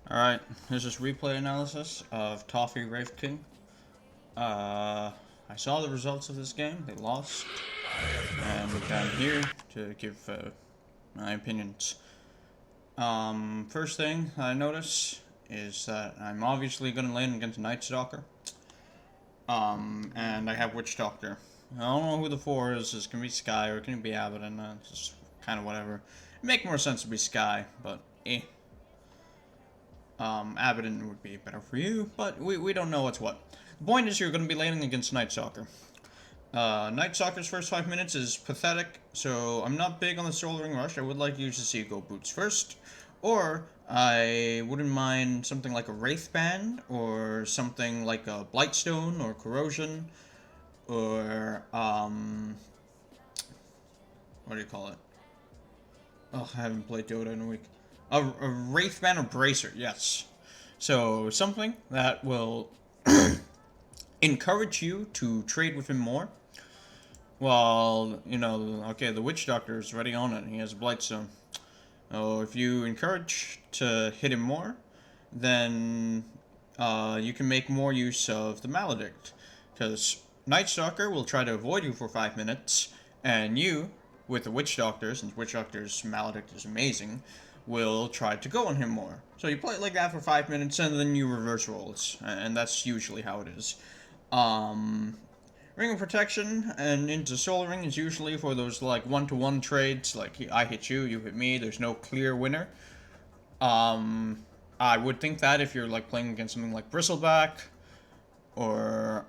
Alright, this is replay analysis of Tofeh Wraith King. I saw the results of this game, they lost, and I'm here to give my opinions. First thing I notice is that I'm obviously going to lane against Night Stalker. And I have Witch Doctor. I don't know who the 4 is, it can be Sky or it can be Abaddon, it's just kind of whatever. It'd make more sense to be Sky, but eh. Abaddon would be better for you, but we don't know what's what. The point is you're going to be laning against Night Stalker. Night Stalker's first 5 minutes is pathetic, so I'm not big on the Soul Ring Rush. I would like you to see you go boots first, or I wouldn't mind something like a Wraith Band, or something like a Blightstone, or Corrosion, or, what do you call it? Oh, I haven't played Dota in a week. A Wraith Band or Bracer, yes. So, something that will encourage you to trade with him more. Well, you know, okay, the Witch Doctor is already on it. He has a Blightstone. So, if you encourage to hit him more, then you can make more use of the Maledict. Because Night Stalker will try to avoid you for 5 minutes, and you, with the Witch Doctor, since Witch Doctor's Maledict is amazing, will try to go on him more. So you play it like that for 5 minutes, and then you reverse rolls, and that's usually how it is. Ring of Protection and into Soul Ring is usually for those like one-to-one trades, like I hit you, you hit me, there's no clear winner. I would think that if you're like playing against something like Bristleback, or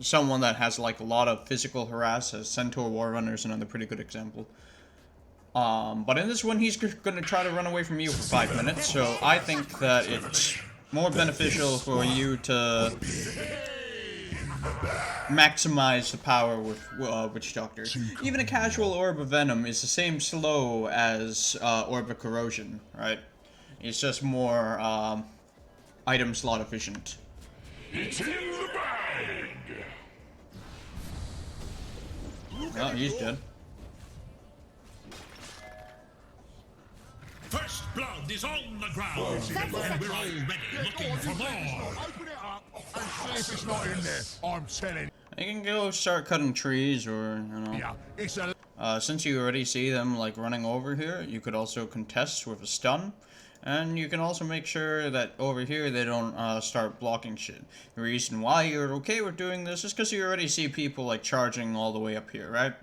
someone that has like a lot of physical harass, as Centaur Warrunner is another pretty good example. But in this one, he's going to try to run away from you for 5 minutes, so I think that it's more beneficial for you to maximize the power with Witch Doctor. Even a casual Orb of Venom is the same slow as Orb of Corrosion, right? It's just more item slot efficient. It's in the bag! Well, he's dead. First blood is on the ground, and we're already looking for more. Open it up and see if it's not in there. I'm telling You can go start cutting trees, or, you know. ya, it's a Since you already see them, like, running over here, you could also contest with a stun. And you can also make sure that over here they don't start blocking shit. The reason why you're okay with doing this is because you already see people, like, charging all the way up here, right?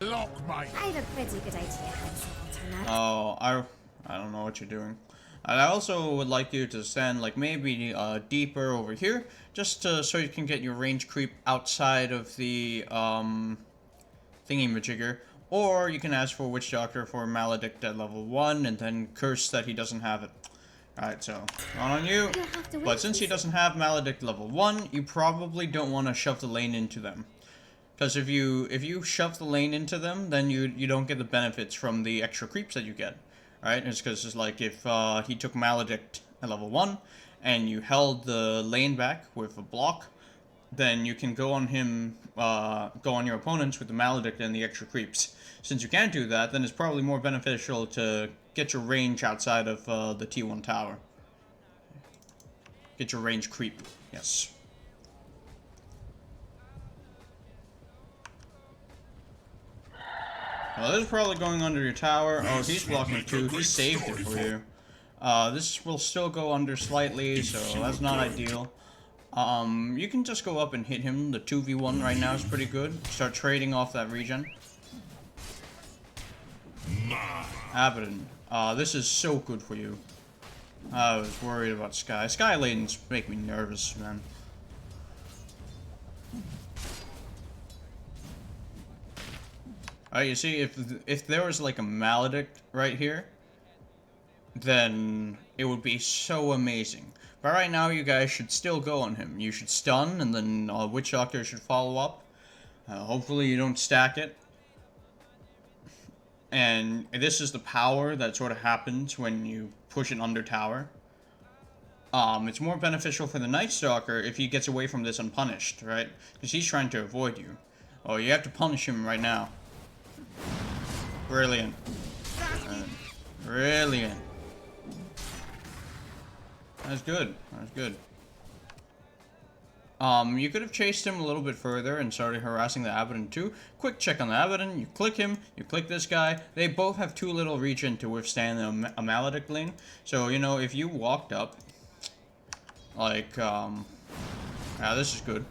lock, mate. I have a pretty good idea how this will turn out. Oh, I don't know what you're doing. And I also would like you to stand, like, maybe deeper over here, just so you can get your range creep outside of the thingy-majigger. Or you can ask for Witch Doctor for Maledict at level 1, and then curse that he doesn't have it. Alright, so, on you. But since he doesn't have Maledict level 1, you probably don't want to shove the lane into them. Because if you shove the lane into them, then you don't get the benefits from the extra creeps that you get. Right? It's because it's like if he took Maledict at level 1, and you held the lane back with a block, then you can go on him, go on your opponents with the Maledict and the extra creeps. Since you can't do that, then it's probably more beneficial to get your range outside of the T1 tower. Get your range creep, yes. Well, this is probably going under your tower. Oh, he's blocking too. He saved it for you. This will still go under slightly, so that's not ideal. You can just go up and hit him. The 2v1 right now is pretty good. Start trading off that regen. Abaddon. This is so good for you. I was worried about Sky. Sky lanes make me nervous, man. You see, if there was like a Maledict right here, then it would be so amazing. But right now, you guys should still go on him. You should stun, and then Witch Doctor should follow up. Hopefully you don't stack it. And this is the power that sort of happens when you push it under tower. It's more beneficial for the Night Stalker if he gets away from this unpunished, right? Because he's trying to avoid you. Oh, you have to punish him right now. Brilliant. Brilliant. That's good. That's good. You could have chased him a little bit further and started harassing the Abaddon too. Quick check on the Abaddon. You click him. You click this guy. They both have too little regen to withstand a Maledict lane. So, you know, if you walked up, like, this is good.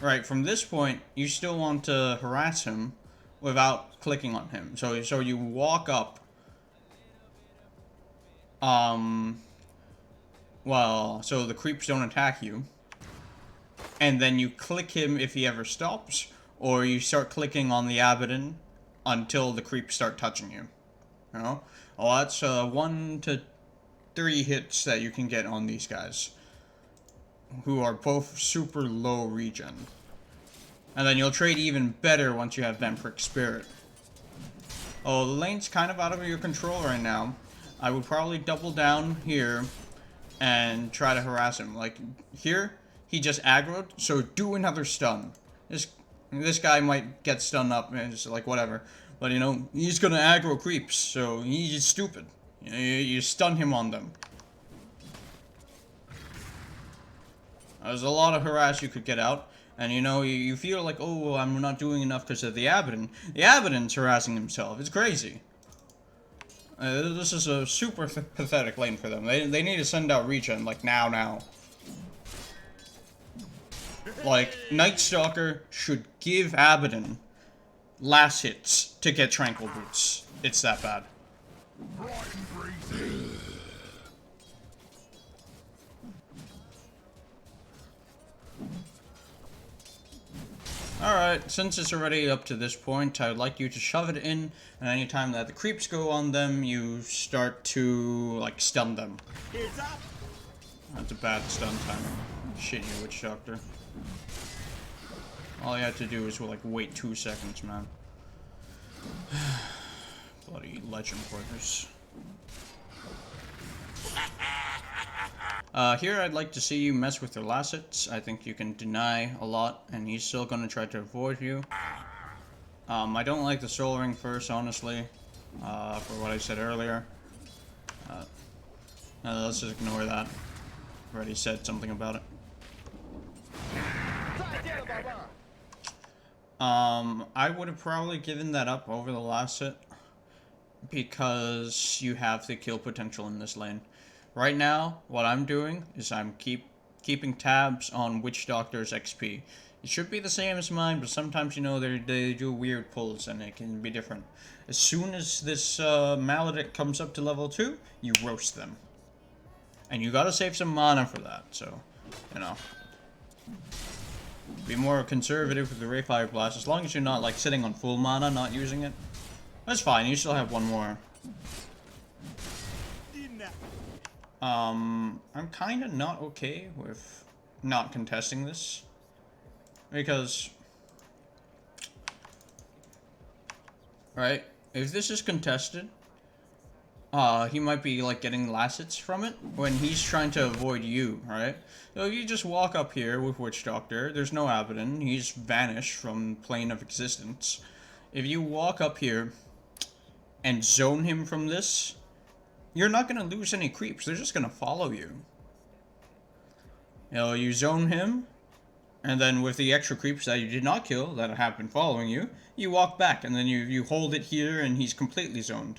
Right, from this point, you still want to harass him without clicking on him. So you walk up. Well, so the creeps don't attack you. And then you click him if he ever stops. Or you start clicking on the Abaddon until the creeps start touching you. You know? Well, that's 1 to 3 hits that you can get on these guys. Who are both super low regen. And then you'll trade even better once you have Vampiric Spirit. Oh, the lane's kind of out of your control right now. I would probably double down here and try to harass him. Like, here, he just aggroed, so do another stun. This guy might get stunned up, and it's like, whatever. But, you know, he's gonna aggro creeps, so he's stupid. You stun him on them. There's a lot of harass you could get out. And, you know, you feel like, oh, well, I'm not doing enough because of the Abaddon. The Abaddon's harassing himself. It's crazy. This is a super pathetic lane for them. They need to send out regen, like, now. Like, Night Stalker should give Abaddon last hits to get Tranquil Boots. It's that bad. Alright, since it's already up to this point, I'd like you to shove it in, and anytime that the creeps go on them, you start to, like, stun them. That's a bad stun timing. Shit, you Witch Doctor. All you have to do is, like, wait 2 seconds, man. Bloody legend porters. Here I'd like to see you mess with your Lassets. I think you can deny a lot, and he's still gonna try to avoid you. I don't like the Soul Ring first, honestly, for what I said earlier. Let's just ignore that. Already said something about it. I would have probably given that up over the Lasset, because you have the kill potential in this lane. Right now, what I'm doing is I'm keeping tabs on Witch Doctor's XP. It should be the same as mine, but sometimes, you know, they do weird pulls and it can be different. As soon as this Maledict comes up to level 2, you roast them. And you gotta save some mana for that, so, you know. Be more conservative with the Ray Fire Blast, as long as you're not, like, sitting on full mana, not using it. That's fine, you still have one more. I'm kinda not okay with not contesting this. Because, right, if this is contested, he might be, like, getting Lassets from it when he's trying to avoid you, right? So if you just walk up here with Witch Doctor, there's no Abaddon, he's vanished from plane of existence. If you walk up here and zone him from this, you're not going to lose any creeps. They're just going to follow you. You know, you zone him, and then with the extra creeps that you did not kill, that have been following you, you walk back, and then you hold it here, and he's completely zoned.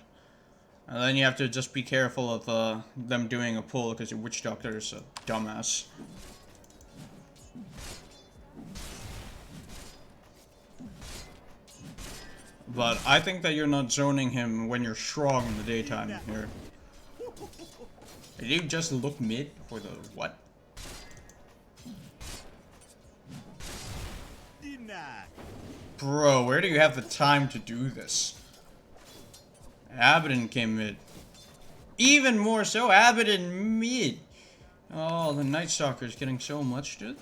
And then you have to just be careful of them doing a pull, because your Witch Doctor is a dumbass. But I think that you're not zoning him when you're strong in the daytime here. Did you just look mid for the what? Bro, where do you have the time to do this? Abaddon came mid. Even more so, Abaddon mid. Oh, the Night Stalker is getting so much, dude.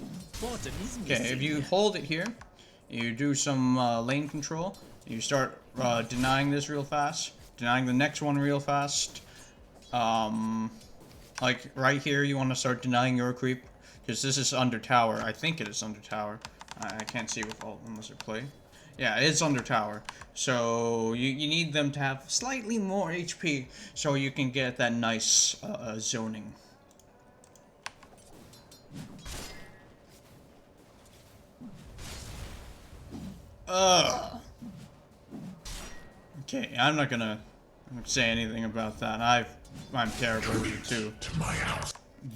Okay, if you hold it here, you do some lane control, you start denying this real fast, denying the next one real fast. Like, right here, you want to start denying your creep, because this is under tower. I think it is under tower. I can't see with ult unless I play. Yeah, it's under tower. So you need them to have slightly more HP so you can get that nice zoning. Okay, I'm not gonna say anything about that. I'm terrible at it too. To my house.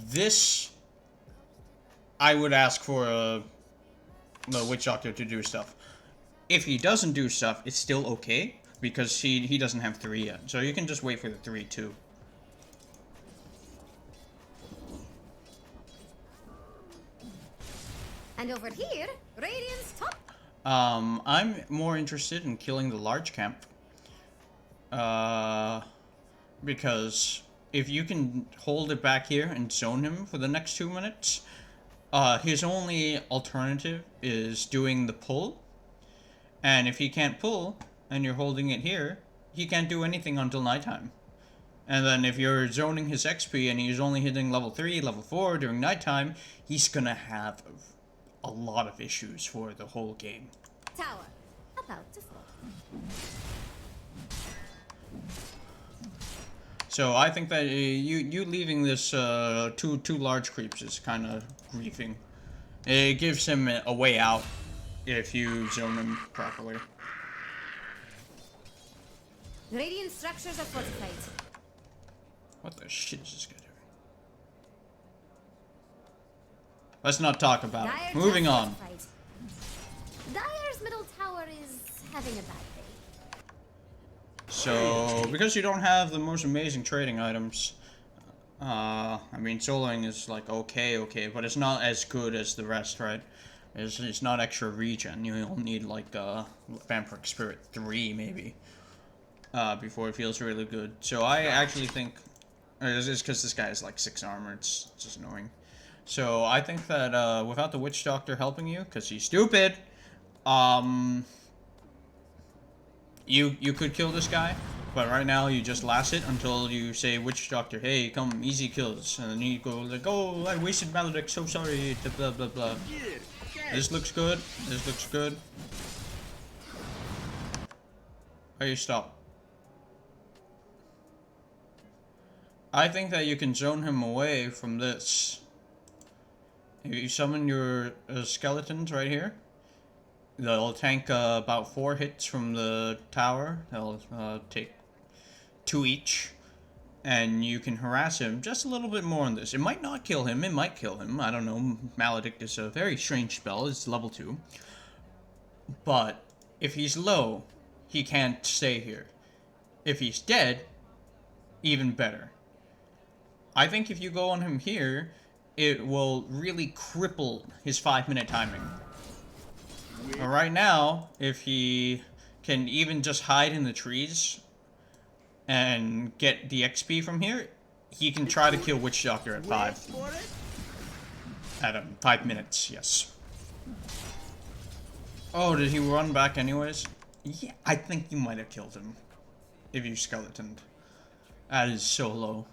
This, I would ask for the Witch Doctor to do stuff. If he doesn't do stuff, it's still okay because he doesn't have 3 yet. So you can just wait for the 3 too. And over here, Radiant's top. I'm more interested in killing the large camp. Because if you can hold it back here and zone him for the next 2 minutes, his only alternative is doing the pull. And if he can't pull, and you're holding it here, he can't do anything until nighttime. And then if you're zoning his XP and he's only hitting level 3, level 4 during nighttime, he's gonna have a lot of issues for the whole game. Tower. About to fall. So I think that you leaving this two large creeps is kind of griefing. It gives him a way out if you zone him properly. Radiant structures are fortified. What the shit is this guy doing? Let's not talk about it. Moving on. Dyer's middle tower is having a bad day. So, because you don't have the most amazing trading items, I mean, soloing is like okay, but it's not as good as the rest, right? It's not extra regen. You'll need like Vampiric Spirit 3 maybe before it feels really good. So I actually think it's because this guy has like 6 armor. It's just annoying. So I think that without the Witch Doctor helping you, because he's stupid, you could kill this guy. But right now you just last it until you say, Witch Doctor, hey, come, easy kills. And then you go like, oh, I wasted Maledict, so sorry, blah blah blah. This looks good. This looks good. Hey, stop. I think that you can zone him away from this. If you summon your skeletons right here, they'll tank about 4 hits from the tower. They'll take 2 each. And you can harass him just a little bit more on this. It might not kill him, it might kill him. I don't know. Maledict is a very strange spell. It's level 2. But if he's low, he can't stay here. If he's dead, even better. I think if you go on him here, it will really cripple his 5-minute timing. Right now, if he can even just hide in the trees and get the XP from here, he can try to kill Witch Doctor at 5. At 5 minutes, yes. Oh, did he run back anyways? Yeah, I think you might have killed him. If you skeletoned. That is so low.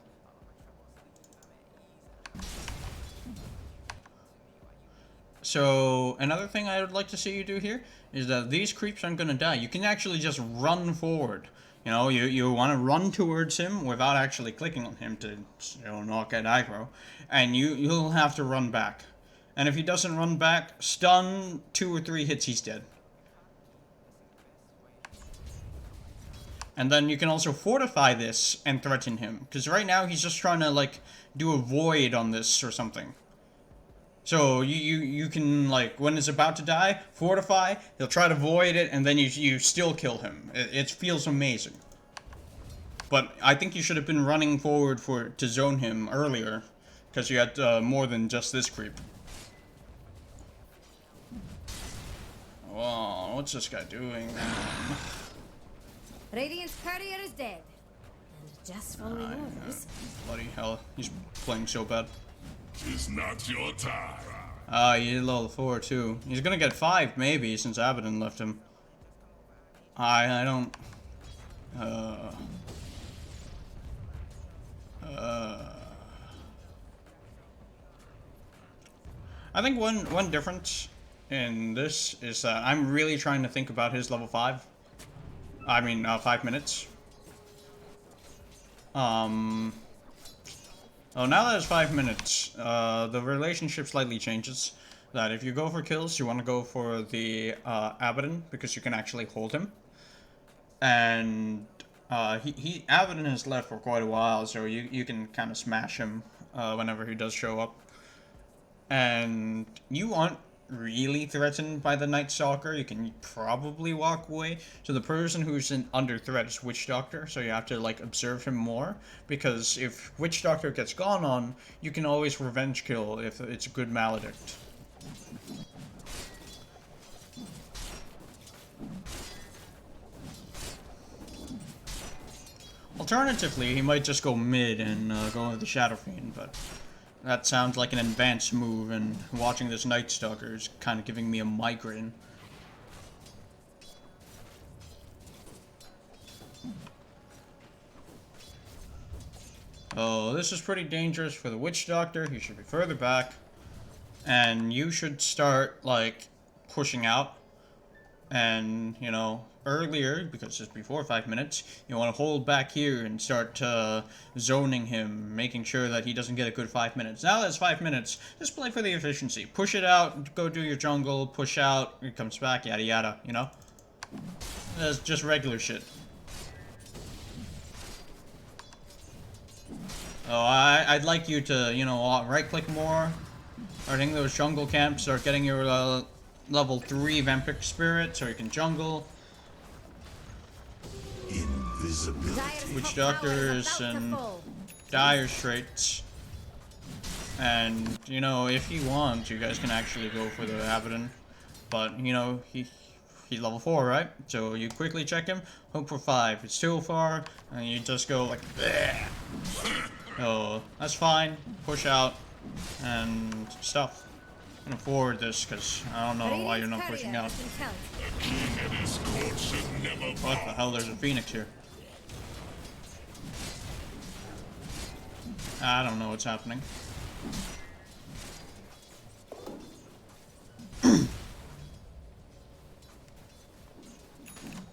So, another thing I would like to see you do here is that these creeps aren't gonna die. You can actually just run forward. You know, you want to run towards him without actually clicking on him to, you know, not get aggro. And you'll have to run back. And if he doesn't run back, stun 2 or 3 hits, he's dead. And then you can also fortify this and threaten him. Because right now he's just trying to, like, do a void on this or something. So you can, like, when it's about to die, fortify, he'll try to void it, and then you still kill him. It feels amazing. But I think you should have been running forward to zone him earlier, because you had more than just this creep. Whoa, what's this guy doing? Radiant's courier is dead. And just following orders. Bloody hell, he's playing so bad. It's not your time. He did level 4 too. He's gonna get 5 maybe since Abaddon left him. I don't. I think one difference in this is that I'm really trying to think about his level 5. I mean, 5 minutes. Oh, now that it's 5 minutes, the relationship slightly changes. That if you go for kills, you want to go for the Abaddon, because you can actually hold him. And Abaddon has left for quite a while, so you can kind of smash him whenever he does show up. And you aren't really threatened by the Night Stalker. You can probably walk away. So the person who's under threat is Witch Doctor, so you have to like observe him more, because if Witch Doctor gets gone on, you can always revenge kill if it's a good Maledict. Alternatively, he might just go mid and go with the Shadow Fiend, but that sounds like an advanced move, and watching this Night Stalker is kind of giving me a migraine. Oh, this is pretty dangerous for the Witch Doctor. He should be further back. And you should start, like, pushing out. And, you know, earlier, because it's before 5 minutes, you want to hold back here and start zoning him, making sure that he doesn't get a good 5 minutes. Now that it's 5 minutes, just play for the efficiency. Push it out, go do your jungle, push out, it comes back, yada yada, you know? That's just regular shit. Oh, I'd like you to, you know, right-click more. I think those jungle camps, start getting your level 3 Vampiric Spirit so you can jungle. Invisibility. Witch Doctors and Dire Straits. And, you know, if you want, you guys can actually go for the Abaddon. But, you know, he's level 4, right? So you quickly check him, hope for 5. It's too far, and you just go like, bleh. Oh, that's fine. Push out and stuff. I'm gonna forward this because I don't know why you're not pushing out. What the hell? There's a Phoenix here. I don't know what's happening.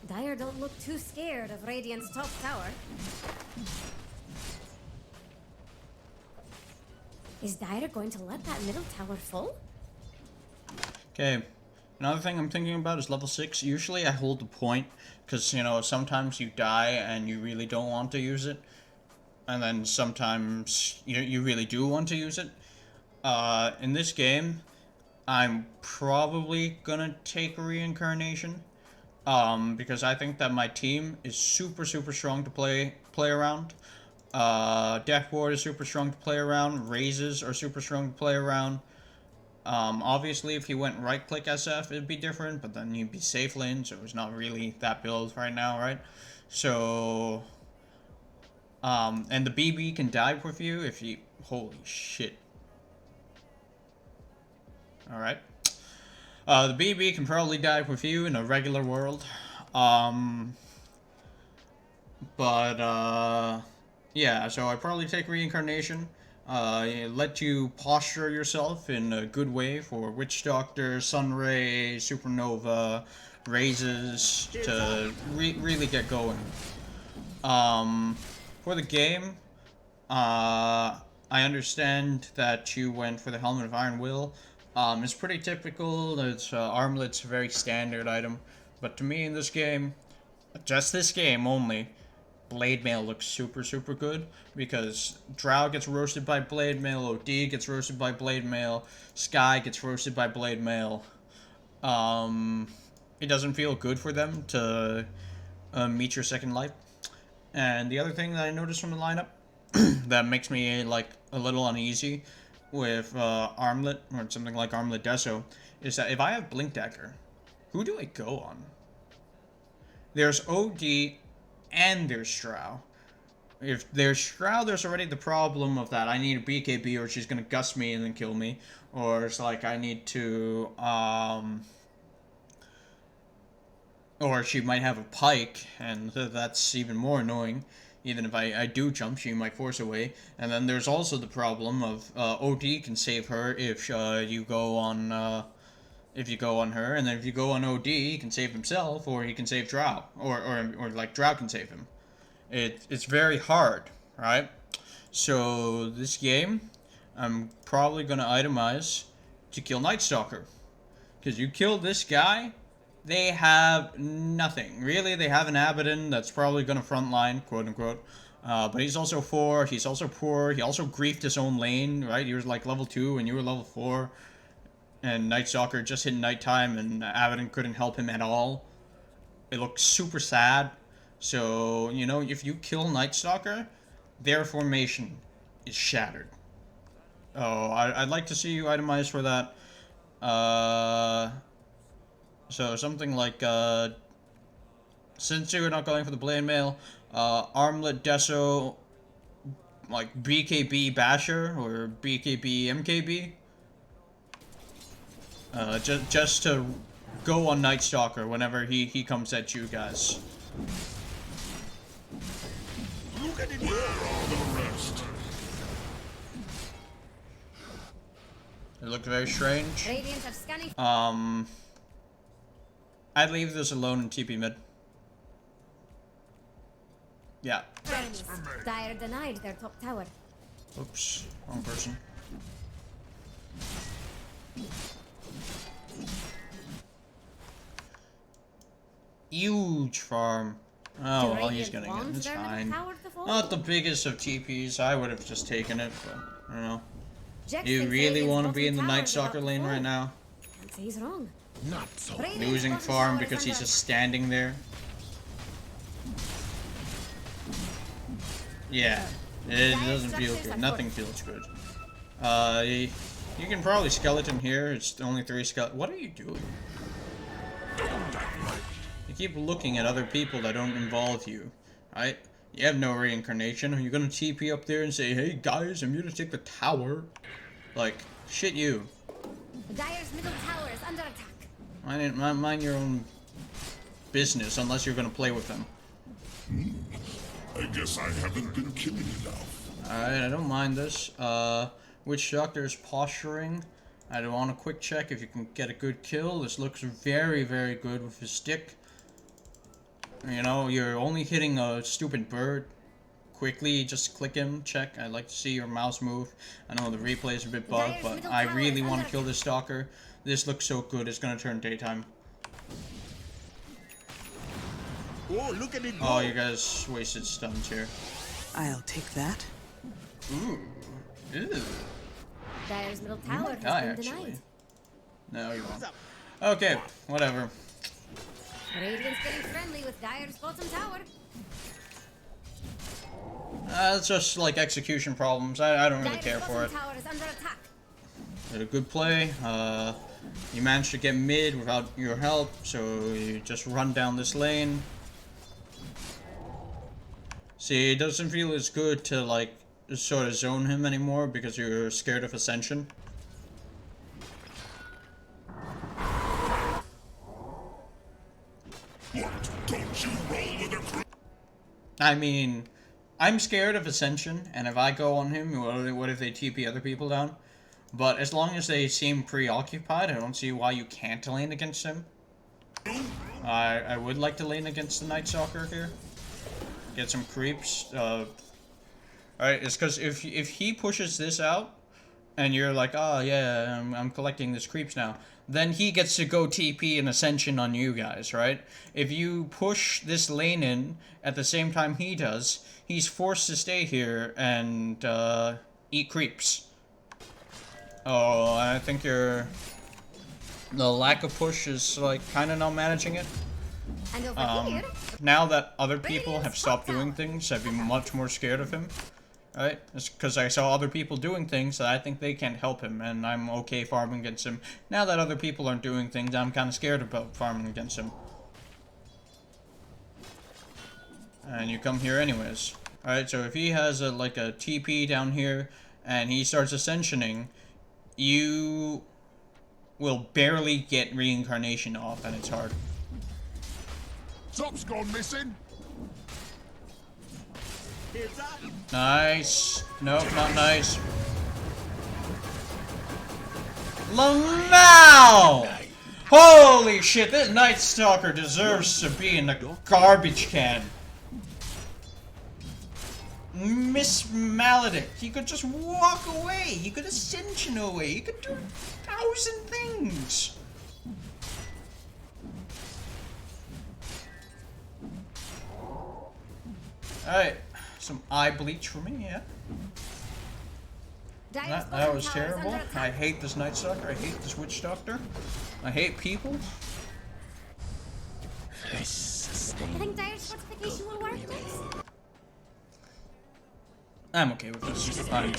Dire don't look too scared of Radiant's top tower. Is Dire going to let that middle tower fall? Okay. Another thing I'm thinking about is level 6. Usually I hold the point, because, you know, sometimes you die and you really don't want to use it. And then sometimes you really do want to use it. In this game, I'm probably gonna take Reincarnation. Because I think that my team is super strong to play around. Death Ward is super strong to play around. Raises are super strong to play around. Obviously, if you went right-click SF, it'd be different, but then you'd be safe lane, so it's not really that build right now, right? So, and the BB can dive with you if you... Holy shit. Alright. The BB can probably dive with you in a regular world. Yeah, so I'd probably take Reincarnation. Let you posture yourself in a good way for Witch Doctor, Sunray, Supernova, Raises to really get going. For the game, I understand that you went for the Helmet of Iron Will. It's pretty typical. It's Armlet's a very standard item, but to me in this game, just this game only, Blade Mail looks super good, because Drow gets roasted by Blade Mail, OD gets roasted by Blade Mail, Sky gets roasted by Blade Mail. It doesn't feel good for them to meet your second life. And the other thing that I noticed from the lineup that makes me like a little uneasy with Armlet or something like Armlet Deso is that if I have Blink Dagger, who do I go on? There's OD and there's Shroud. If there's Shroud, there's already the problem of that I need a BKB or she's gonna gust me and then kill me. Or it's like I need to, or she might have a pike, and that's even more annoying. Even if I do jump, she might force away. And then there's also the problem of OD can save her if you go on if you go on her, and then if you go on OD, he can save himself, or he can save Drow, or like Drow can save him. It's very hard, right? So this game, I'm probably gonna itemize to kill Night Stalker, because you kill this guy, they have nothing. Really, they have an Abaddon that's probably gonna frontline, quote unquote. But he's also 4, he's also poor, he also griefed his own lane, right? He was like level 2 and you were level 4. And Night Stalker just hit nighttime and Abaddon couldn't help him at all. It looks super sad. So, you know, if you kill Night Stalker, their formation is shattered. Oh, I'd like to see you itemize for that. So something like, since you're not going for the Blade Mail, Armlet Deso, like BKB Basher, or BKB MKB. Just to go on Night Stalker whenever he comes at you guys. Look at it. Where are the rest? It looked very strange. Radiant of scanning. I'd leave this alone in TP mid. Yeah. Enemies. Dire denied their top tower. Oops, wrong person. Huge farm. Oh, well, he's gonna get it. It's fine. Not the biggest of TPs. I would have just taken it, but I don't know. You really want to be in the Night Stalker lane right now? Can't say he's wrong. Not so. Losing farm because he's just standing there? Yeah, it doesn't feel good. Nothing feels good. You can probably skeleton here. It's only 3 skeleton. What are you doing? You keep looking at other people that don't involve you, right? You have no reincarnation. Are you gonna TP up there and say, "Hey guys, I'm here to take the tower"? Like, shit you. Dire's middle tower is under attack. Mind your own business unless you're gonna play with them. I guess I haven't been killing enough. Alright, I don't mind this. Witch Doctor's posturing. I want a quick check if you can get a good kill. This looks very, very good with his stick. You know, you're only hitting a stupid bird. Quickly, just click him, check. I'd like to see your mouse move. I know the replay is a bit bugged, but I really want to kill this Stalker. This looks so good, it's gonna turn daytime. Oh, look at it go. Oh, you guys wasted stuns here. I'll take that. Ooh. Ew. Dire's middle You tower might die, has been actually. denied. No, you won't. Okay, whatever. Radiant's getting friendly with Dire's bottom tower. It's just like execution problems. I don't really care for it. Tower is under attack. Did a good play. You managed to get mid without your help, so you just run down this lane. See, it doesn't feel as good to like sort of zone him anymore because you're scared of Ascension. What? Don't you roll with a crew? I mean, I'm scared of Ascension, and if I go on him, what if they TP other people down? But as long as they seem preoccupied, I don't see why you can't lane against him. I would like to lane against the Night Stalker here. Get some creeps. Alright, it's because if he pushes this out, and you're like, oh yeah, I'm collecting this creeps now, then he gets to go TP and Ascension on you guys, right? If you push this lane in at the same time he does, he's forced to stay here and eat creeps. Oh, I think the lack of push is like kind of not managing it. And over here, Now that other people have stopped doing things, I'd be much more scared of him. Right? It's because I saw other people doing things that I think they can't help him, and I'm okay farming against him. Now that other people aren't doing things, I'm kind of scared about farming against him. And you come here anyways. Alright, so if he has like a TP down here, and he starts ascensioning, you will barely get reincarnation off, and it's hard. Top's gone missing. Nice. Nope, not nice. Lamau! Holy shit, this Night Stalker deserves to be in a garbage can. Miss Maledict, he could just walk away. He could ascension away. He could do 1,000 things. Alright, some eye bleach for me, yeah. That was terrible. I hate this Night Stalker. I hate this Witch Doctor. I hate people. I think Dire's fortification will work next. I'm okay with this. Fine.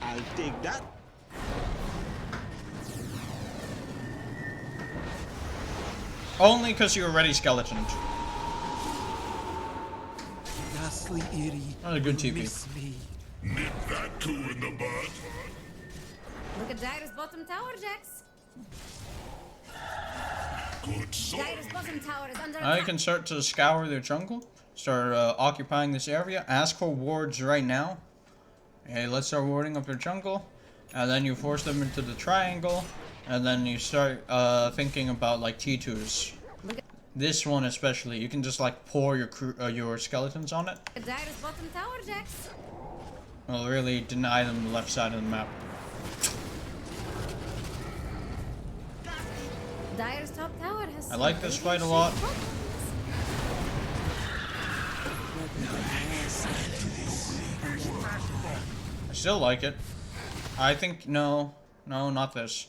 I'll take that. Only because you're already skeletoned. Ghastly Eerie. Not a good TP. Miss me. Nip that too in the bud. Look at Dire's bottom tower, Jax. Good sword. Dire's bottom tower is under Now you attack. can start to scour their jungle. Start occupying this area. Ask for wards right now. Okay, let's start warding up their jungle. And then you force them into the triangle. And then you start thinking about like T2s. This one especially. You can just like pour your skeletons on it. Look at Dire's bottom tower, Jax. Well, really deny them the left side of the map. Dire's top tower has. I like this fight a lot. I still like it. I think, no, not this.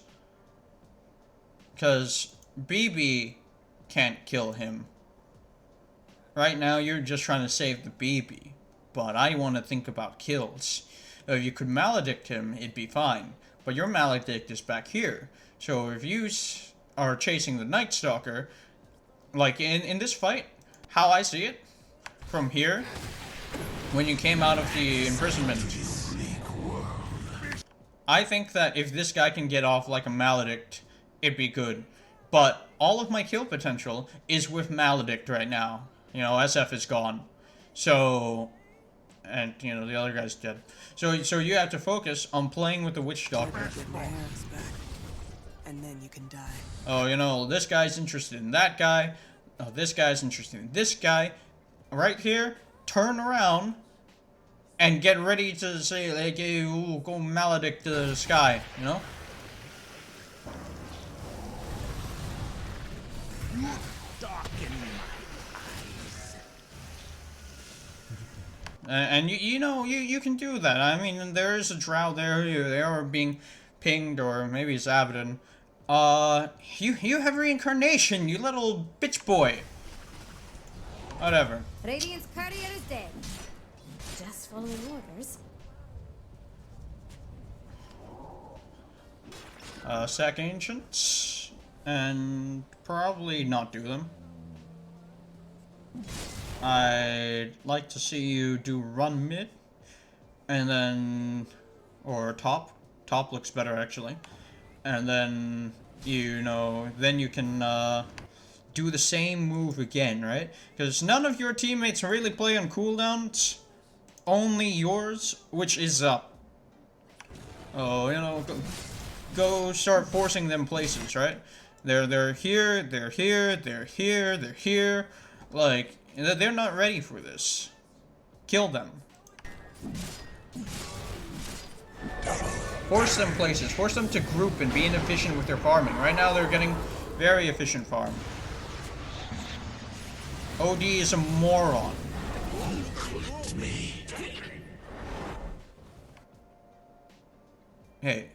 Because BB can't kill him. Right now, you're just trying to save the BB. But I want to think about kills. If you could maledict him, it'd be fine. But your maledict is back here. So if you are chasing the Night Stalker, like in this fight, how I see it, from here, when you came out of the imprisonment, I think that if this guy can get off like a maledict, it'd be good. But all of my kill potential is with maledict right now. You know, SF is gone. So, and you know, the other guy's dead. So you have to focus on playing with the Witch Doctor. Get my arrows back, and then you can die. Oh, you know, this guy's interested in that guy. Oh, this guy's interested in this guy. Right here, turn around and get ready to say, like, ooh, go maledict the sky, you know? And you know, you can do that. I mean, there is a drow there. They are being pinged, or maybe it's Abaddon. You have reincarnation, you little bitch boy. Whatever. Radiant's courier is dead. Just following orders. Sack ancients, and probably not do them. I'd like to see you do run mid, and then, or top. Top looks better actually. And then, you know, then you can do the same move again, right? Because none of your teammates really play on cooldowns. Only yours, which is up. Oh, you know, go start forcing them places, right? They're here, they're here, they're here, they're here. Like, they're not ready for this. Kill them. Force them places. Force them to group and be inefficient with their farming. Right now they're getting very efficient farm. OD is a moron. Hey,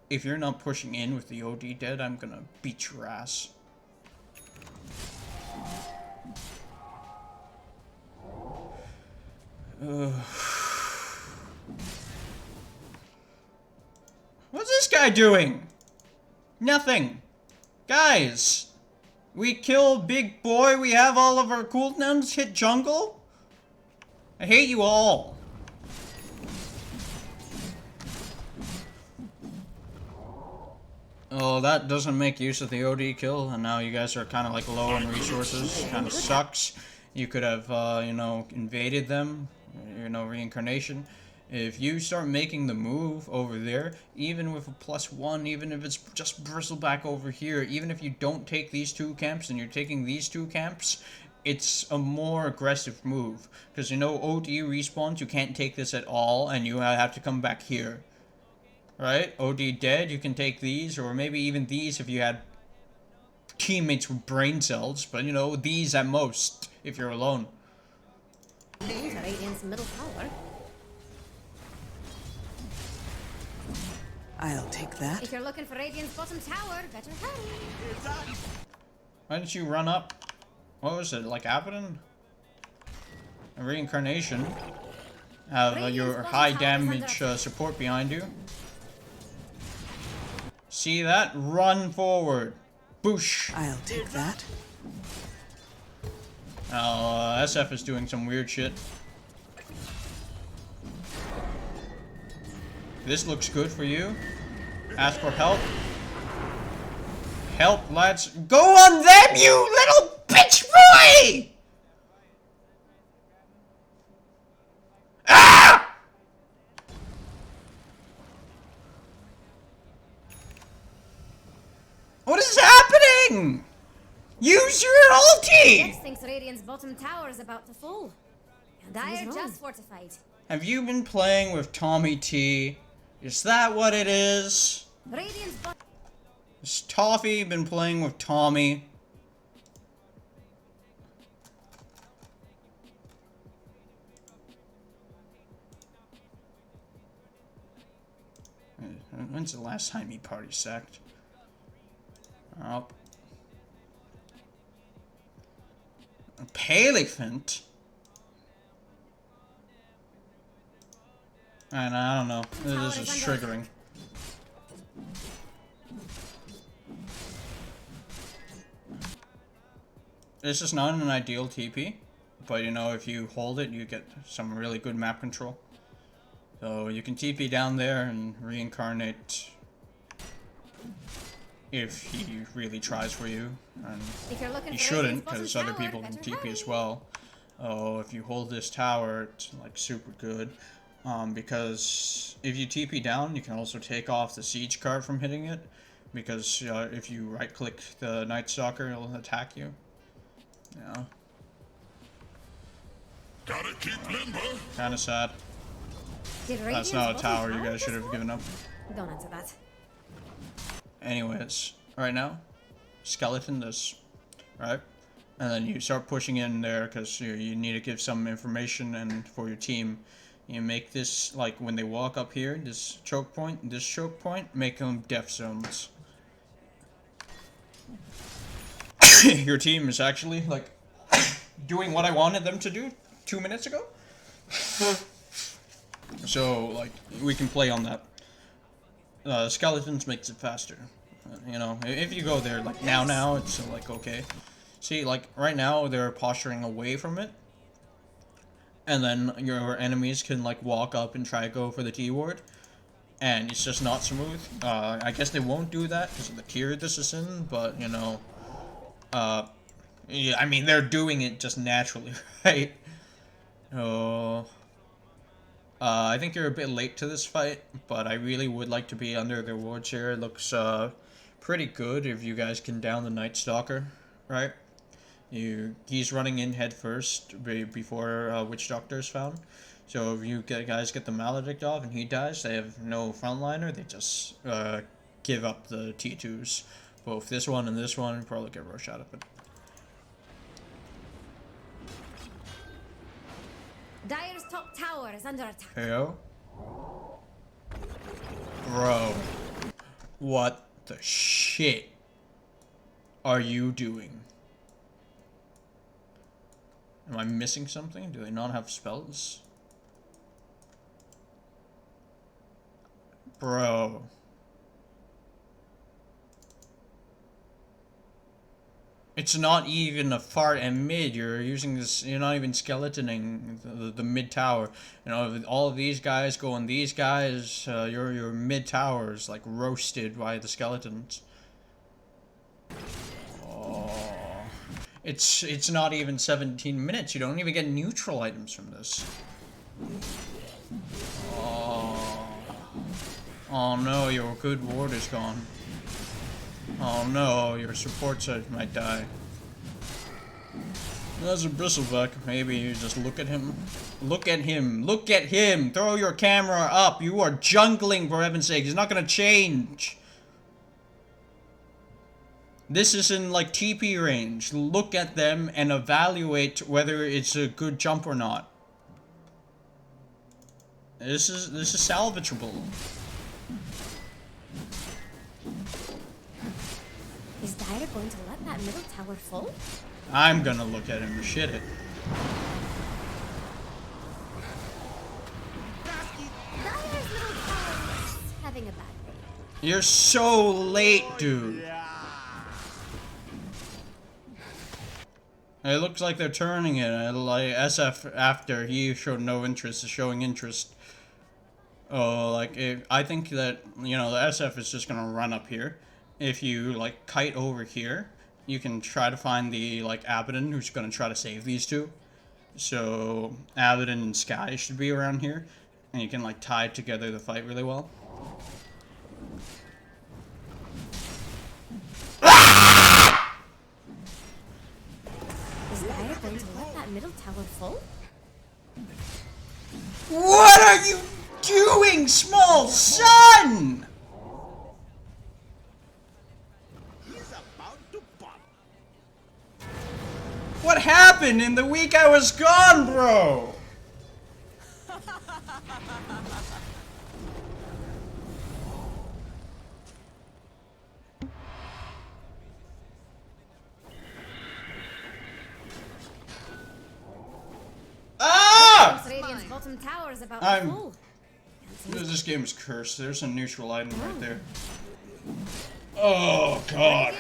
if you're not pushing in with the OD dead, I'm gonna beat your ass. What's this guy doing? Nothing. Guys, we kill big boy, we have all of our cooldowns hit jungle? I hate you all. Oh, that doesn't make use of the OD kill, and now you guys are kind of like low on resources. Kind of sucks. You could have, you know, invaded them, you know, reincarnation. If you start making the move over there, even with a +1, even if it's just bristleback over here, even if you don't take these 2 camps and you're taking these 2 camps, it's a more aggressive move. Because you know OD respawns, you can't take this at all, and you have to come back here. Right? OD dead, you can take these, or maybe even these if you had teammates with brain cells, but you know, these at most, if you're alone. Into Radiant's middle tower. I'll take that. If you're looking for Radiant's bottom tower, better hurry. Why didn't you run up? What was it, like Abaddon? A reincarnation. Have your high damage support behind you. See that? Run forward. Boosh. I'll take that. Now, SF is doing some weird shit. This looks good for you. Ask for help. Help, lads. Go on them, you little bitch boy! Ah! What is happening? Use your ulti! Next thinks Radiant's bottom tower is about to fall. Dire just fortified. Have you been playing with Tommy T? Is that what it is? Radiant's bottom. Has Tofeh been playing with Tommy? When's the last time he party sacked? Oh. Palephant? And I don't know. This is triggering. This is not an ideal TP, but you know, if you hold it, you get some really good map control. So you can TP down there and reincarnate if he really tries for you. And he shouldn't, because other people can TP as well. Oh, if you hold this tower, it's like super good. Because if you TP down, you can also take off the siege card from hitting it. Because if you right click the Night Stalker, it'll attack you. Yeah. Gotta keep limber. Kinda sad. That's not a tower, you guys should have given up. Don't answer that. Anyways, right now, skeleton this, right? And then you start pushing in there because you need to give some information, and for your team, you make this, like when they walk up here, this choke point, make them death zones. Your team is actually, like, doing what I wanted them to do 2 minutes ago. So, like, we can play on that. Skeletons makes it faster. You know, if you go there, like, now, it's, like, okay. See, like, right now, they're posturing away from it. And then your enemies can, like, walk up and try to go for the T-ward. And it's just not smooth. I guess they won't do that because of the tier this is in, but, you know... yeah, I mean, they're doing it just naturally, right? Oh... I think you're a bit late to this fight, but I really would like to be under their wards here. It looks pretty good if you guys can down the Night Stalker, right? He's running in head first before Witch Doctor is found. So if you guys get the Maledict off and he dies, they have no frontliner. They just give up the T2s. Both this one and this one probably get rush out of it. Dire's top tower is under attack. Heyo. Bro. What the shit are you doing? Am I missing something? Do they not have spells? Bro. It's not even a fart and mid. You're using this. You're not even skeletoning the mid tower. You know, all of these guys go on these guys. Your mid tower is like roasted by the skeletons. Oh, it's not even 17 minutes. You don't even get neutral items from this. Oh. Oh no, your good ward is gone. Oh no, your support side might die. There's a bristleback. Maybe you just look at him. Look at him. Look at him. Throw your camera up. You are jungling, for heaven's sake. He's not gonna change. This is in like TP range. Look at them and evaluate whether it's a good jump or not. This is salvageable. Is Dire going to let that middle tower fall? I'm gonna look at him and shit it. Dire's middle tower is having a bad day. You're so late, dude. It looks like they're turning it. Like SF after he showed no interest is showing interest. Oh, like I think that, you know, the SF is just gonna run up here. If you like kite over here, you can try to find the like Abaddon who's gonna try to save these two. So Abaddon and Sky should be around here, and you can like tie together the fight really well. Is Dire going to let that middle tower fall? What are you doing, small son? He's about to pop. What happened in the week I was gone, bro? Ah! Radiant's bottom tower is about I'm- to fall. This game is cursed. There's a neutral item right there. Oh god.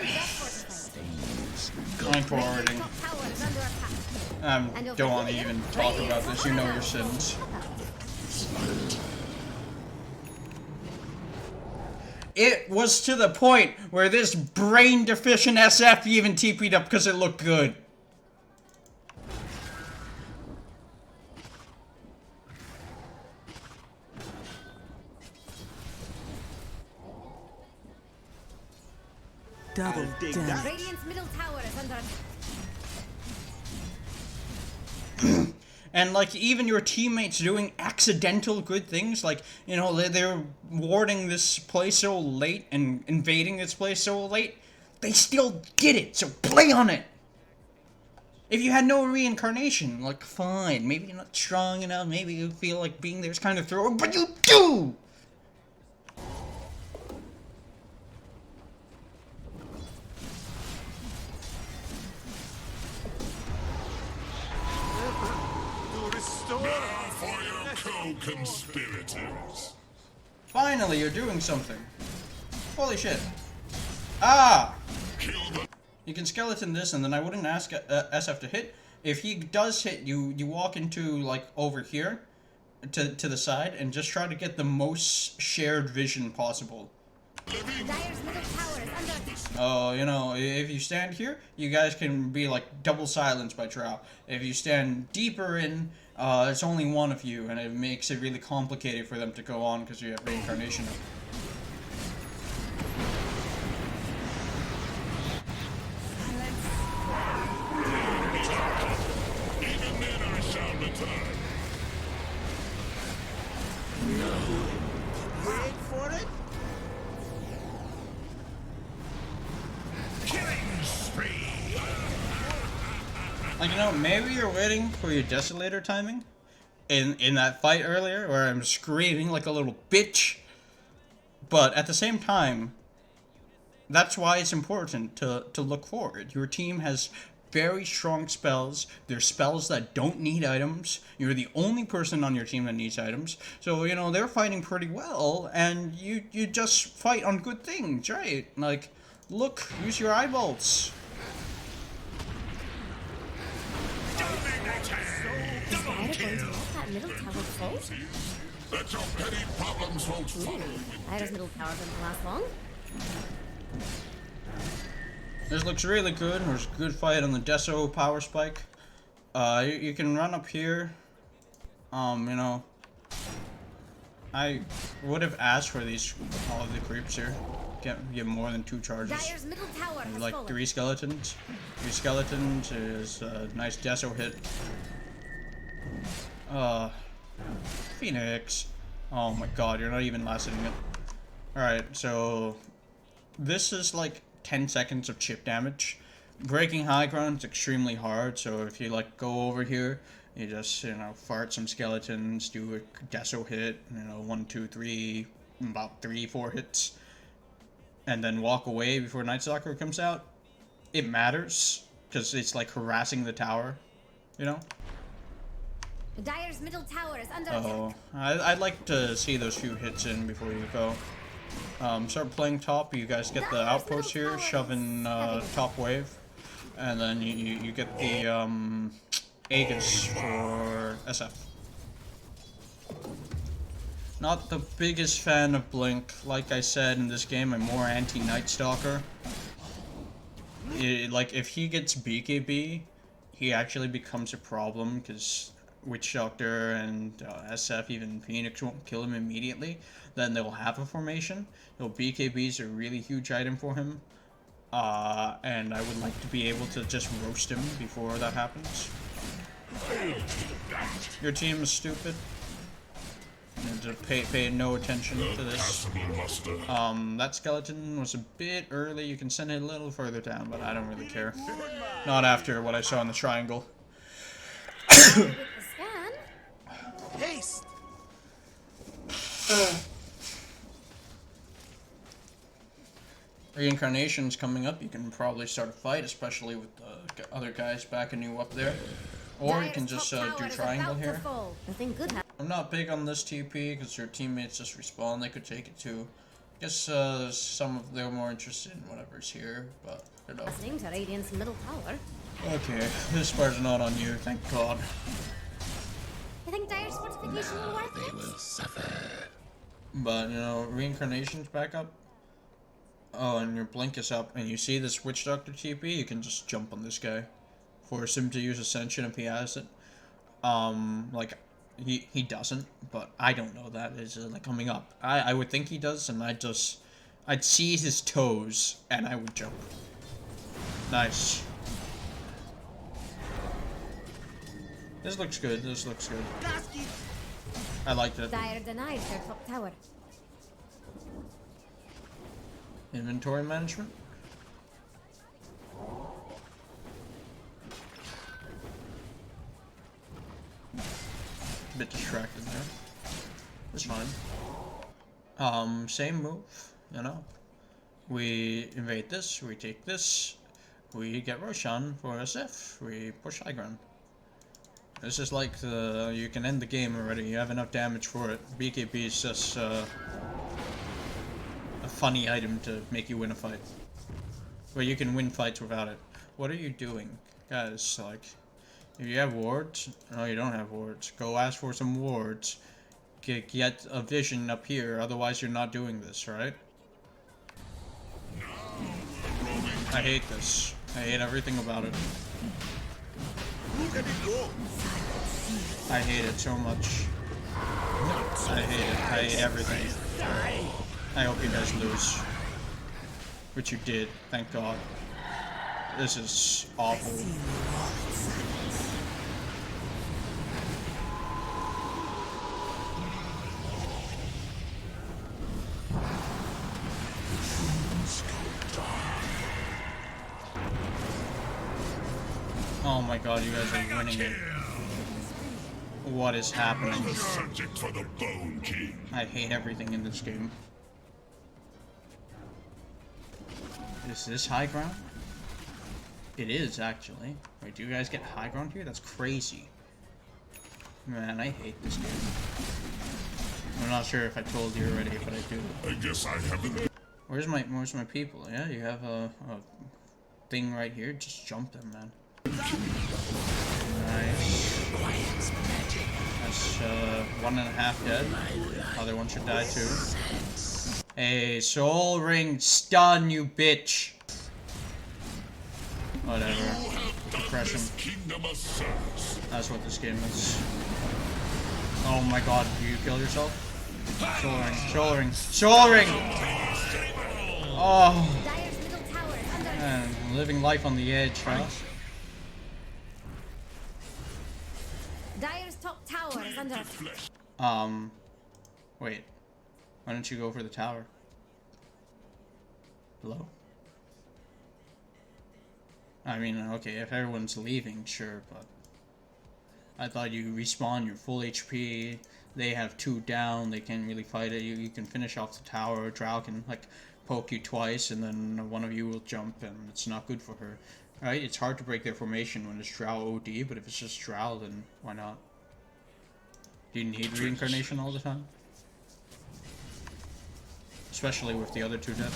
I'm forwarding. Top tower is under attack. Don't want to even talk about this. You know your sins. It was to the point where this brain deficient SF even TP'd up because it looked good. Double Dig damage. that. Radiant's middle tower is under attack. And like even your teammates doing accidental good things, like, you know, they're warding this place so late and invading this place so late, they still get it, so play on it. If you had no reincarnation, like fine, maybe you're not strong enough, maybe you feel like being there is kind of throw, but you do! To restore. Now for your co-conspirators. Finally, you're doing something. Holy shit. Ah! Kill the You can skeleton this, and then I wouldn't ask SF to hit. If he does hit, you walk into, like, over here, to the side, and just try to get the most shared vision possible. Dire's middle tower is under attack. Oh, you know, if you stand here, you guys can be, like, double silenced by Trow. If you stand deeper in, it's only one of you, and it makes it really complicated for them to go on, because you have reincarnation. even men I shall return. Wait for it. Killing spree. Like, you know, maybe you're waiting for your Desolator timing in that fight earlier where I'm screaming like a little bitch. But at the same time, that's why it's important to look forward. Your team has very strong spells. They're spells that don't need items. You're the only person on your team that needs items. So, you know, they're fighting pretty well, and you just fight on good things, right? Like, look, use your eyeballs. Is Dire going to let that middle tower fall? That your petty problems won't follow you. Dire's middle tower doesn't last long. This looks really good. There's a good fight on the Deso power spike. You can run up here. You know, I would have asked for these, all of the creeps here. Get more than 2 charges. Dire's middle tower has Like fallen. 3 skeletons. 3 skeletons is a nice deso hit. Phoenix. Oh my god, you're not even lasting it. Alright, so this is like 10 seconds of chip damage. Breaking high ground is extremely hard, so if you like go over here, you just, you know, fart some skeletons, do a deso hit, you know, 1, 2, 3, about 3, 4 hits, and then walk away before Night Stalker comes out. It matters, because it's like harassing the tower, you know? Dire's middle tower is under attack. Oh, I'd like to see those few hits in before you go. Start playing top, you guys get the outpost here, shove in top wave, and then you get the Aegis for SF. Not the biggest fan of Blink. Like I said in this game, I'm more anti-Night Stalker. Like, if he gets BKB, he actually becomes a problem, because Witch Doctor and SF, even Phoenix, won't kill him immediately. Then they'll have a formation. So BKB is a really huge item for him. And I would like to be able to just roast him before that happens. Your team is stupid. And to pay no attention to this. That skeleton was a bit early. You can send it a little further down, but I don't really care. Not after what I saw in the triangle. With the scan. Haste! Reincarnation's coming up. You can probably start a fight, especially with the other guys backing you up there. Or you can just do triangle here. Nothing good happened. I'm not big on this TP because your teammates just respawn. They could take it too. Guess some of them are more interested in whatever's here, but you know. Listening to Radiant's middle tower. Okay, this part's not on you, thank God. You think Dire's fortification will work? They will suffer. But you know, reincarnation's back up. Oh, and your blink is up, and you see this Witch Doctor TP. You can just jump on this guy, force him to use Ascension if he has it. Like. He doesn't, but I don't know that is like coming up. I would think he does, and I'd see his toes and I would jump. Nice. This looks good. This looks good. I liked it. Dire denied their top tower. Inventory management. Bit distracted there. It's fine. Same move, you know. We invade this, we take this, we get Roshan for SF, we push high ground. This is like the, you can end the game already, you have enough damage for it. BKB is just a funny item to make you win a fight. But you can win fights without it. What are you doing? Guys, like, if you have wards, no you don't have wards, go ask for some wards. Get a vision up here, otherwise you're not doing this, right? I hate this. I hate everything about it. Look at it go! I hate it so much. I hate it. I hate everything. I hope you guys lose. Which you did, thank God. This is awful. Oh my God, you guys are winning it. What is happening? The subject for the Bone King. I hate everything in this game. Is this high ground? It is, actually. Wait, do you guys get high ground here? That's crazy. Man, I hate this game. I'm not sure if I told you already, but I do. I guess I haven't. Where's my people? Yeah, you have a thing right here. Just jump them, man. Nice. That's 1.5 dead. Other one should die too. Hey, soul ring stun, you bitch. Whatever. Depression. That's what this game is. Oh my God, do you kill yourself? Shouldering! Oh, Dire's middle tower is under attack. man, living life on the edge, huh? Dire's top tower is under attack. Wait. Why don't you go for the tower? Hello? I mean, okay, if everyone's leaving, sure, but I thought you respawn, you're full HP, they have 2 down, they can't really fight it, you can finish off the tower, Drow can, like, poke you twice, and then one of you will jump, and it's not good for her. Right? It's hard to break their formation when it's Drow OD, but if it's just Drow, then why not? Do you need reincarnation all the time? Especially with the other 2 dead.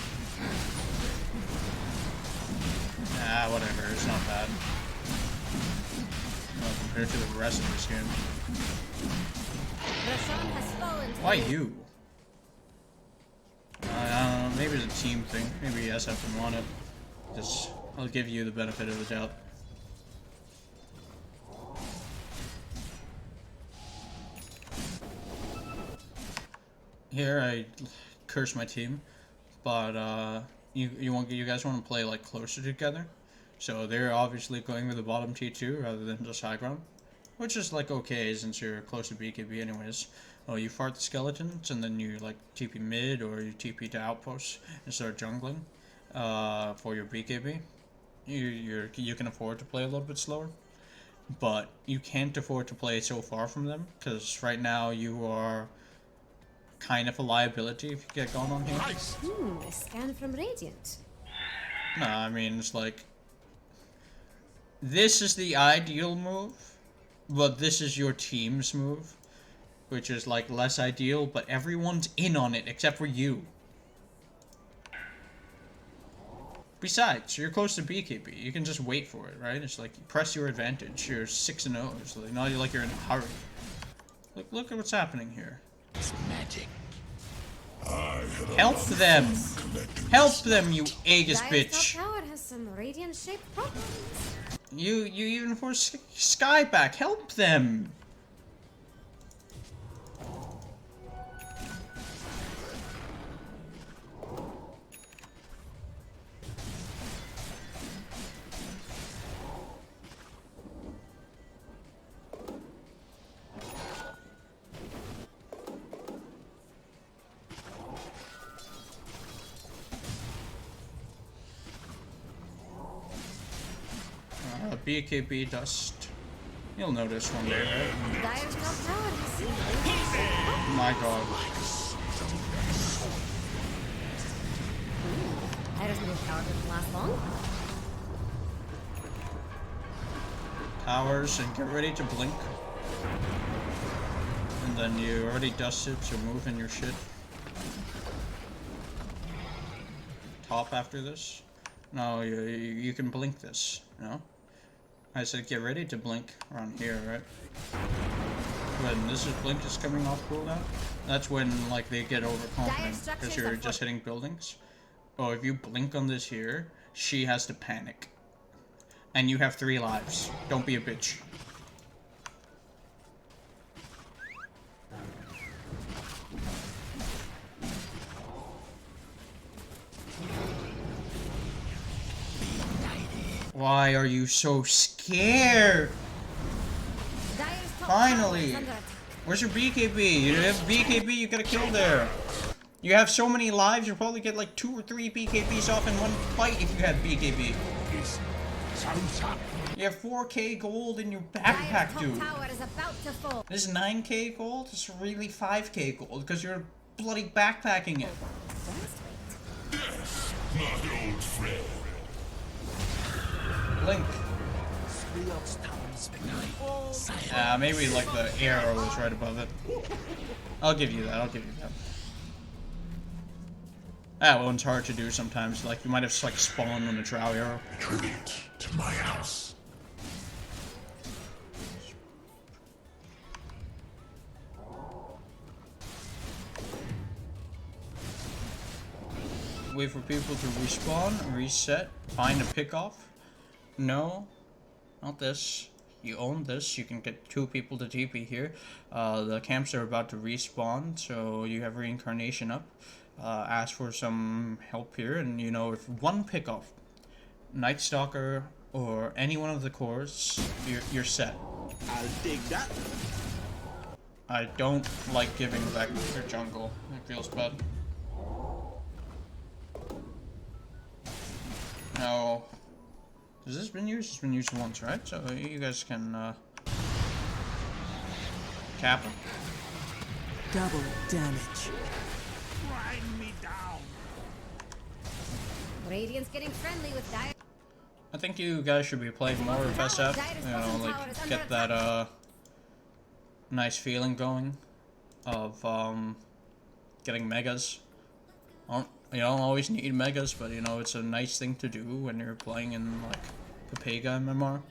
Ah, whatever, it's not bad. Well, compared to the rest of this game. Roshan has fallen to Why the- you? I don't know, maybe it's a team thing. Maybe SF didn't want it. Just, I'll give you the benefit of the doubt. Here, I curse my team, but you guys want to play like closer together, so they're obviously going with the bottom T2 rather than just high ground, which is like okay since you're close to BKB anyways. Oh, you fart the skeletons and then you like TP mid or you TP to outposts and start jungling for your BKB. You can afford to play a little bit slower, but you can't afford to play so far from them because right now you are kind of a liability if you get going on here. A scan from Radiant. No, I mean, it's like, this is the ideal move, but this is your team's move, which is like less ideal, but everyone's in on it except for you. Besides, you're close to BKB, you can just wait for it, right? It's like, you press your advantage, you're 6-0, so like, not like you're in a hurry. Look at what's happening here. Magic. Help them! Help them, you Aegis Dire's bitch! top tower has some Radiant-shaped problems. You even force Sky back. Help them. BKB dust. You'll notice one day, right? Dire's top tower has some My god. Dire's middle tower doesn't last long. Towers, and get ready to blink. And then you already dusted, so move in your shit. Top after this. No, you can blink this, you know? I said get ready to blink around here, right? When this blink is coming off cooldown, that's when like they get overconfident because you're just hitting buildings. Oh, if you blink on this here, she has to panic. And you have 3 lives. Don't be a bitch. Why are you so scared? Dire's top Finally! tower is under attack. Where's your BKB? You have BKB, you get a kill there. You have so many lives, you'll probably get like 2 or 3 BKBs off in one fight if you had BKB. You have 4k gold in your backpack, Dire's dude. top tower is about to fall. This is 9k gold? It's really 5k gold because you're bloody backpacking it. My old friend. Blink. Yeah, maybe like the arrow was right above it. I'll give you that, I'll give you that. That one's hard to do sometimes, like you might have like spawned on a drow arrow. Retreat to my house. Wait for people to respawn, reset, find a pick off. No, not this. You own this. You can get 2 people to TP here. The camps are about to respawn, so you have reincarnation up. Ask for some help here, and you know, if one pick-off, Night Stalker or any one of the cores, you're set. I'll take that. I don't like giving back their jungle. It feels bad. Now, has this been used? It's been used once, right? So you guys can cap it. Double damage. Grind me down. Radiant's getting friendly with dire. I think you guys should be playing more of SF. You know, like get that nice feeling going of getting megas. You don't always need megas, but you know, it's a nice thing to do when you're playing in like Papega MMR.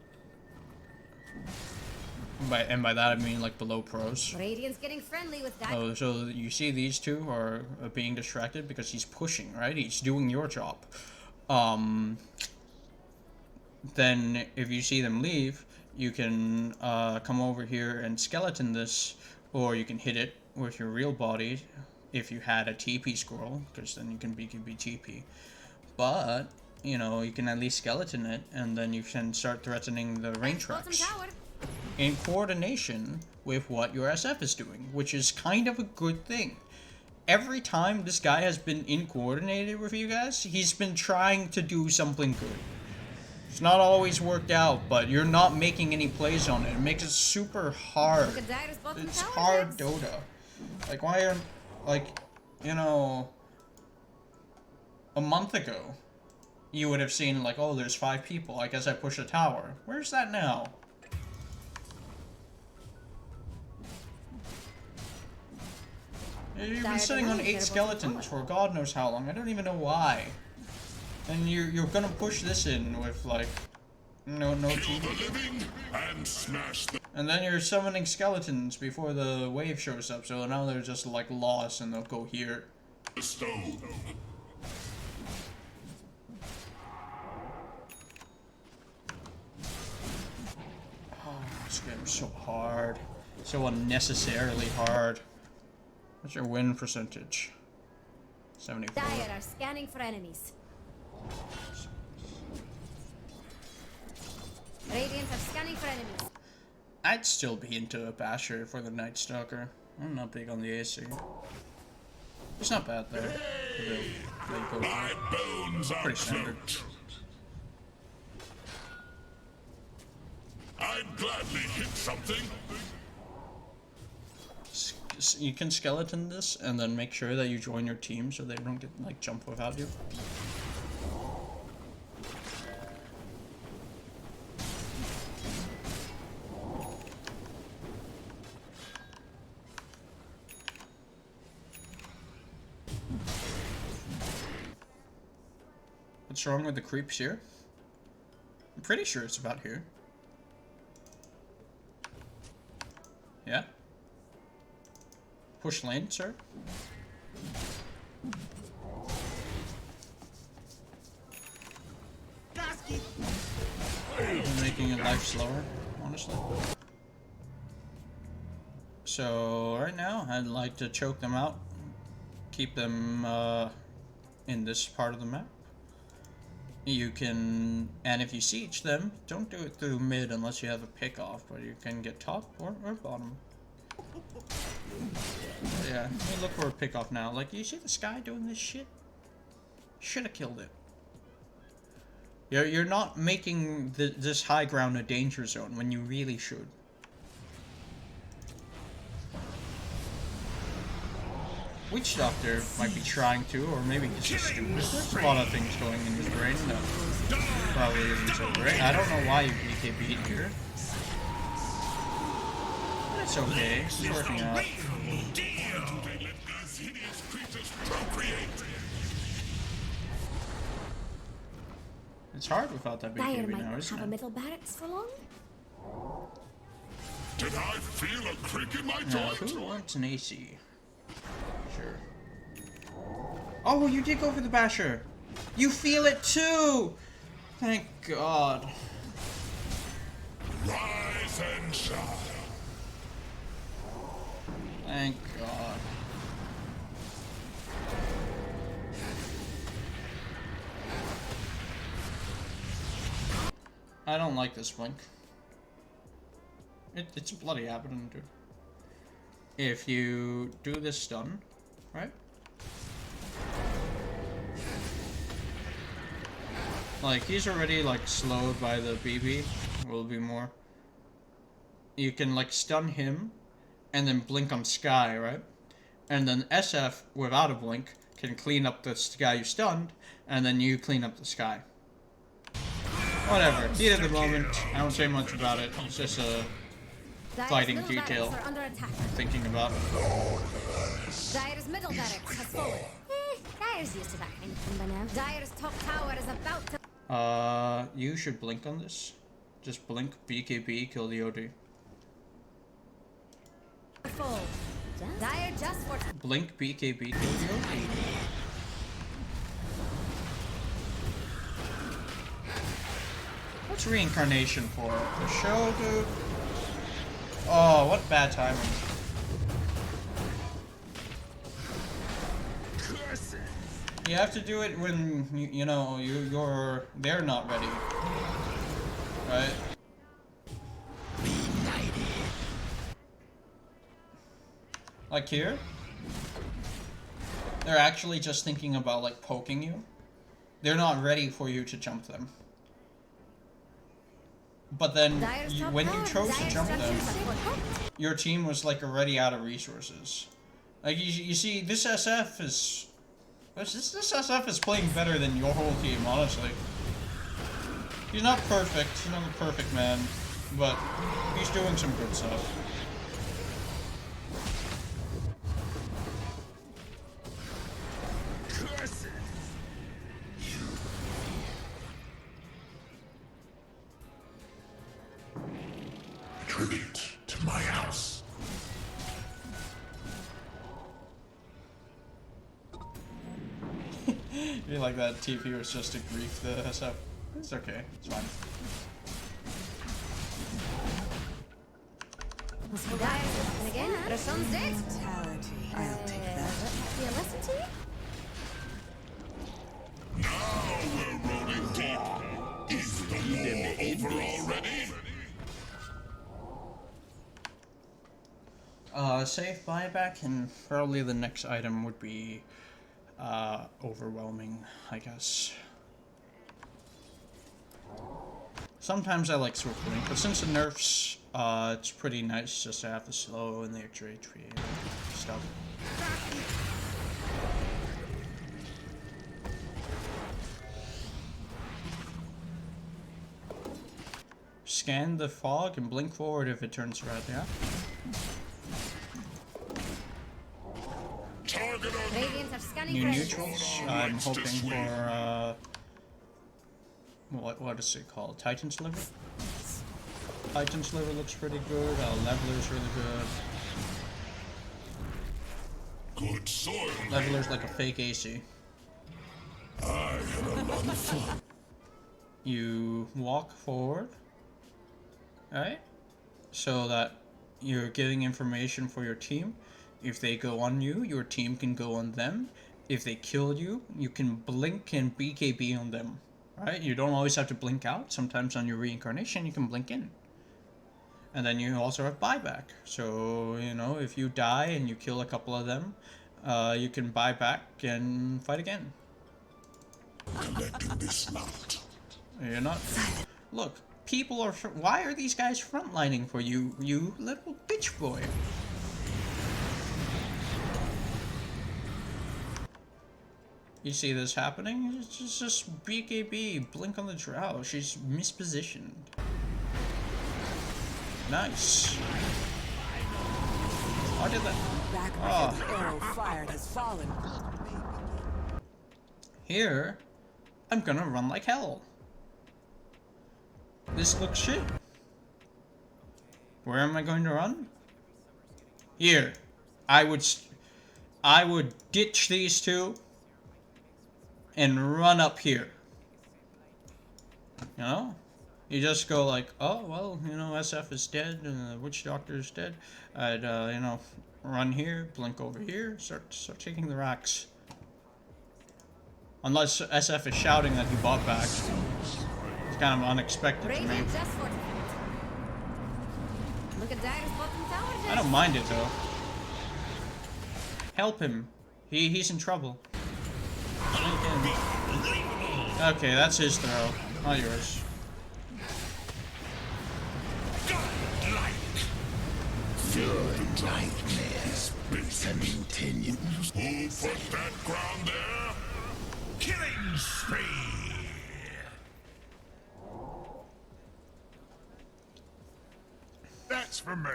And by that I mean like below pros. Radiant's getting friendly with dire. Oh, so you see these two are being distracted because he's pushing, right? He's doing your job. Then if you see them leave, you can come over here and skeleton this, or you can hit it with your real body if you had a TP scroll, because then you can BKB TP. But, you know, you can at least skeleton it, and then you can start threatening the rain tracks in coordination with what your SF is doing, which is kind of a good thing. Every time this guy has been in coordinated with you guys, he's been trying to do something good. It's not always worked out, but you're not making any plays on it. It makes it super hard. It's hard Dota. Like, why are, like, you know, a month ago, you would have seen, like, oh, there's 5 people. I guess I push a tower. Where's that now? You've been sitting on 8 skeletons for God knows how long. I don't even know why. And you're gonna push this in with like no TP. And then you're summoning skeletons before the wave shows up, so now they're just like lost and they'll go here. Oh, this game's so hard. So unnecessarily hard. What's your win percentage? 74. Dire are scanning for enemies. Radiant are scanning for enemies. I'd still be into a Basher for the Night Stalker. I'm not big on the AC. It's not bad there. My bones are Pretty standard. I'd gladly hit something. You can skeleton this and then make sure that you join your team so they don't get like jump without you. What's wrong with the creeps here? I'm pretty sure it's about here. Yeah? Push lane, sir? I'm making it life slower, honestly. So, right now, I'd like to choke them out. Keep them in this part of the map. You can, and if you siege them, don't do it through mid unless you have a pick off, but you can get top or bottom. Yeah, let me look for a pick off now. Like, you see this guy doing this shit? Should have killed it. You're not making this high ground a danger zone when you really should. Witch Doctor might be trying to, or maybe he's just stupid. There's a lot of things going in his brain that probably isn't so great. I don't know why you BKB'd here. It's okay. It's working out. It's hard without that Dire BKB might now, not isn't have a it? middle barracks for long. Did I feel a creak in my Yeah, joint? who wants an AC? Sure. Oh, you did go for the Basher! You feel it too! Thank God. Rise and shine. Thank God. I don't like this blink. It's bloody happening, dude. If you do this stun, right? Like, he's already, like, slowed by the BB. Will be more. You can, like, stun him, and then blink on Sky, right? And then SF, without a blink, can clean up the guy you stunned, and then you clean up the Sky. Whatever. Heat of the moment. I don't say much about it. It's just a fighting detail I'm thinking about. Dire's middle barracks has fallen. Dire's used to that kind of thing by now. Dire's top tower is about to... You should blink on this. Just blink, BKB, kill the OD. fall. Dire just for... Blink, BKB, kill the OD. What's reincarnation for? The show, dude? Oh, what bad timing. You have to do it when you know they're not ready, right? Like here, they're actually just thinking about like poking you. They're not ready for you to jump them. But then when you chose to jump them, your team was like already out of resources. Like you see, this SF is. This SF is playing better than your whole team, honestly. He's not perfect, he's not a perfect man, but he's doing some good stuff. Tribute to my house. I feel like that TP was just to grief the SF. It's okay, it's fine. And again, Rashawn's dead. Brutality. I'll take that. Do you listen to me? Now we're rolling deep. Is the war over already? Safe buyback, and probably the next item would be overwhelming, I guess. Sometimes I like Swift Link, but since it nerfs, it's pretty nice just to have the slow and the extra HP and stuff. Scan the fog and blink forward if it turns red, yeah? Radiants are scanning New red. neutrals. I'm hoping for what is it called? Titan's liver. Titan's liver looks pretty good. Leveler's really good. Good soil. Leveler's like a fake AC. I had a lot of fun. You walk forward, alright? So that you're giving information for your team. If they go on you, your team can go on them. If they kill you, you can blink and BKB on them. Right? You don't always have to blink out. Sometimes on your reincarnation, you can blink in. And then you also have buyback. So, you know, if you die and you kill a couple of them, you can buy back and fight again. Collecting this lot. You're not... Look, people are... Why are these guys frontlining for you, you little bitch boy? You see this happening? It's just BKB, blink on the drow. She's mispositioned. Nice. How did that? Back the arrow fired has fallen. Here, I'm gonna run like hell. This looks shit. Where am I going to run? Here. I would ditch these two and run up here. You know? You just go like, oh, well, you know, SF is dead, and the Witch Doctor is dead. I'd, you know, run here, blink over here, start taking the racks. Unless SF is shouting that he bought back. It's kind of unexpected to me. Radiant just fortified. Look at Dire's bottom tower. I don't mind it, though. Help him. He's in trouble. Blink in. Okay, that's his throw, not yours. Your nightmares continue. Who put that ground there? Killing spree. That's for me.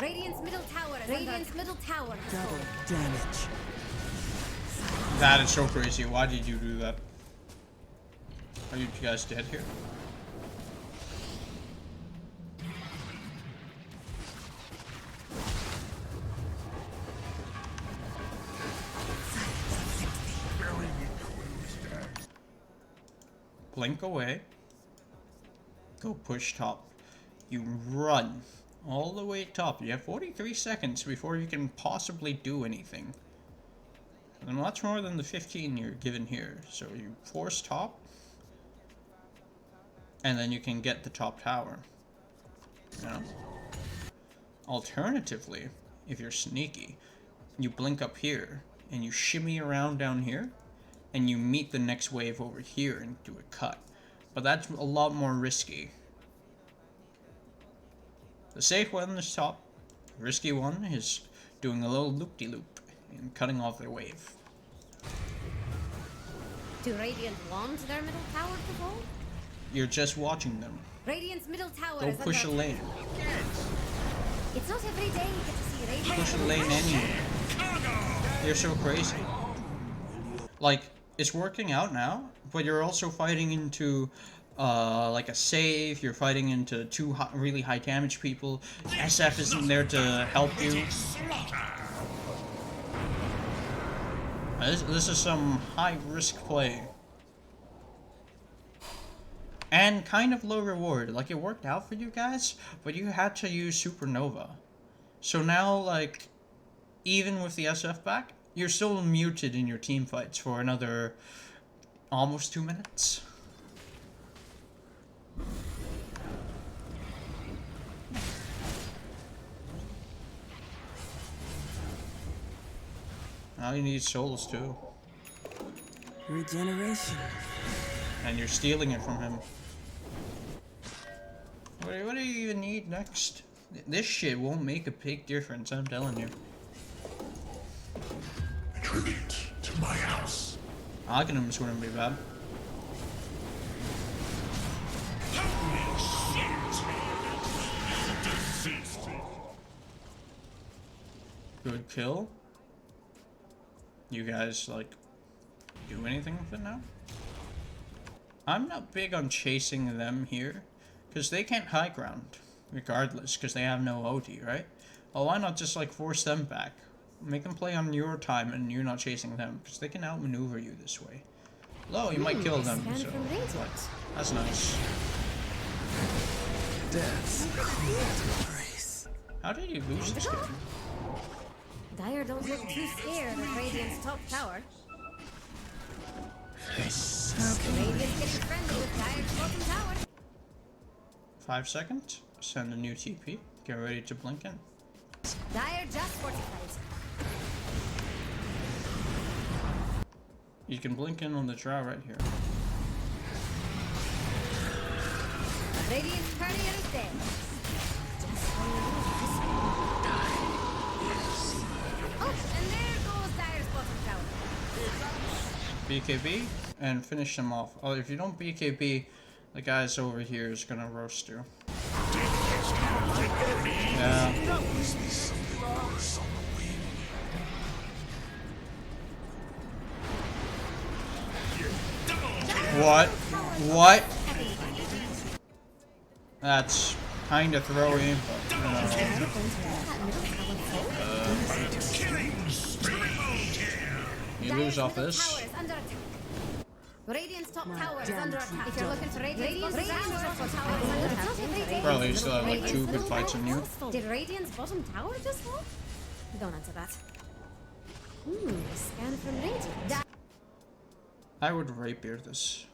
Radiant's middle tower is Radiant's middle tower. Double damage. That is so crazy. Why did you do that? Are you guys dead here? Blink away. Go push top. You run all the way top. You have 43 seconds before you can possibly do anything. And much more than the 15 you're given here. So you force top. And then you can get the top tower. You know? Alternatively, if you're sneaky, you blink up here. And you shimmy around down here. And you meet the next wave over here and do a cut. But that's a lot more risky. The safe one is top. The risky one is doing a little loop-de-loop and cutting off their wave. Do Radiant want their middle tower to fall? You're just watching them. Radiant's middle tower Go is push a under lane. It's not every day you get to see Radiant. Push a lane anyway. You're so crazy. Like, it's working out now, but you're also fighting into like a save. You're fighting into two really high damage people. SF isn't there to help you. This is some high risk play. And kind of low reward. Like, it worked out for you guys, but you had to use Supernova. So now, like, even with the SF back, you're still muted in your team fights for another almost 2 minutes. Now you need souls too. Regeneration. And you're stealing it from him. What do you even need next? This shit won't make a big difference, I'm telling you. Tribute to my house. Aghanim's wouldn't be bad. Good kill. You guys, like, do anything with it now? I'm not big on chasing them here, because they can't high ground, regardless, because they have no OT, right? Well, why not just, like, force them back? Make them play on your time and you're not chasing them, because they can outmaneuver you this way. Hello, you might kill them, so that's nice. Death's cold embrace. How did you lose this game? Dire don't look too scared of Radiant's top tower. Radiant's getting friendly with Dire's bottom tower. 5 seconds. Send a new TP. Get ready to blink in. Dire just fortified. You can blink in on the draw right here. Radiant's courier is dead. Oh, and there goes Dire's bottom tower. BKB and finish them off. Oh, if you don't BKB, the guys over here is gonna roast you. Yeah. What? What? That's kind of throwing, but you lose off this. Tower is under attack. Radiant's top tower is under attack. If you're looking for Radiant's bottom tower is under attack. Bro, you still have like 2 good fights in you. Did Radiant's bottom tower just fall? Don't answer that. Scan from Radiant. I would rapier this.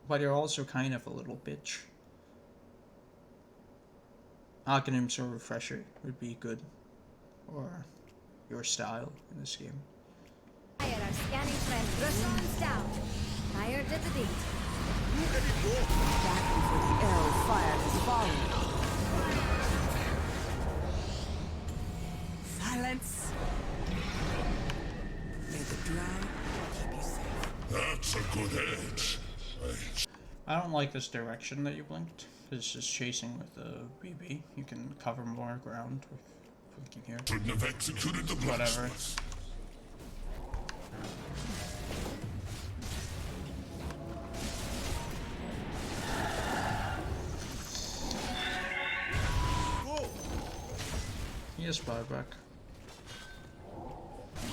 But you're also kind of a little bitch. Arcanum's or Refresher would be good. Or your style in this game. Fire are scanning friends. Roshan's down. Fire did the deed. Look at it go. Back before the arrow fired has fallen. Silence. May the drown keep you safe. That's a good edge. I don't like this direction that you blinked. It's just chasing with the BB. You can cover more ground with blinking here. Shouldn't have executed the Whatever. blacksmith. Go. Yes, buyback.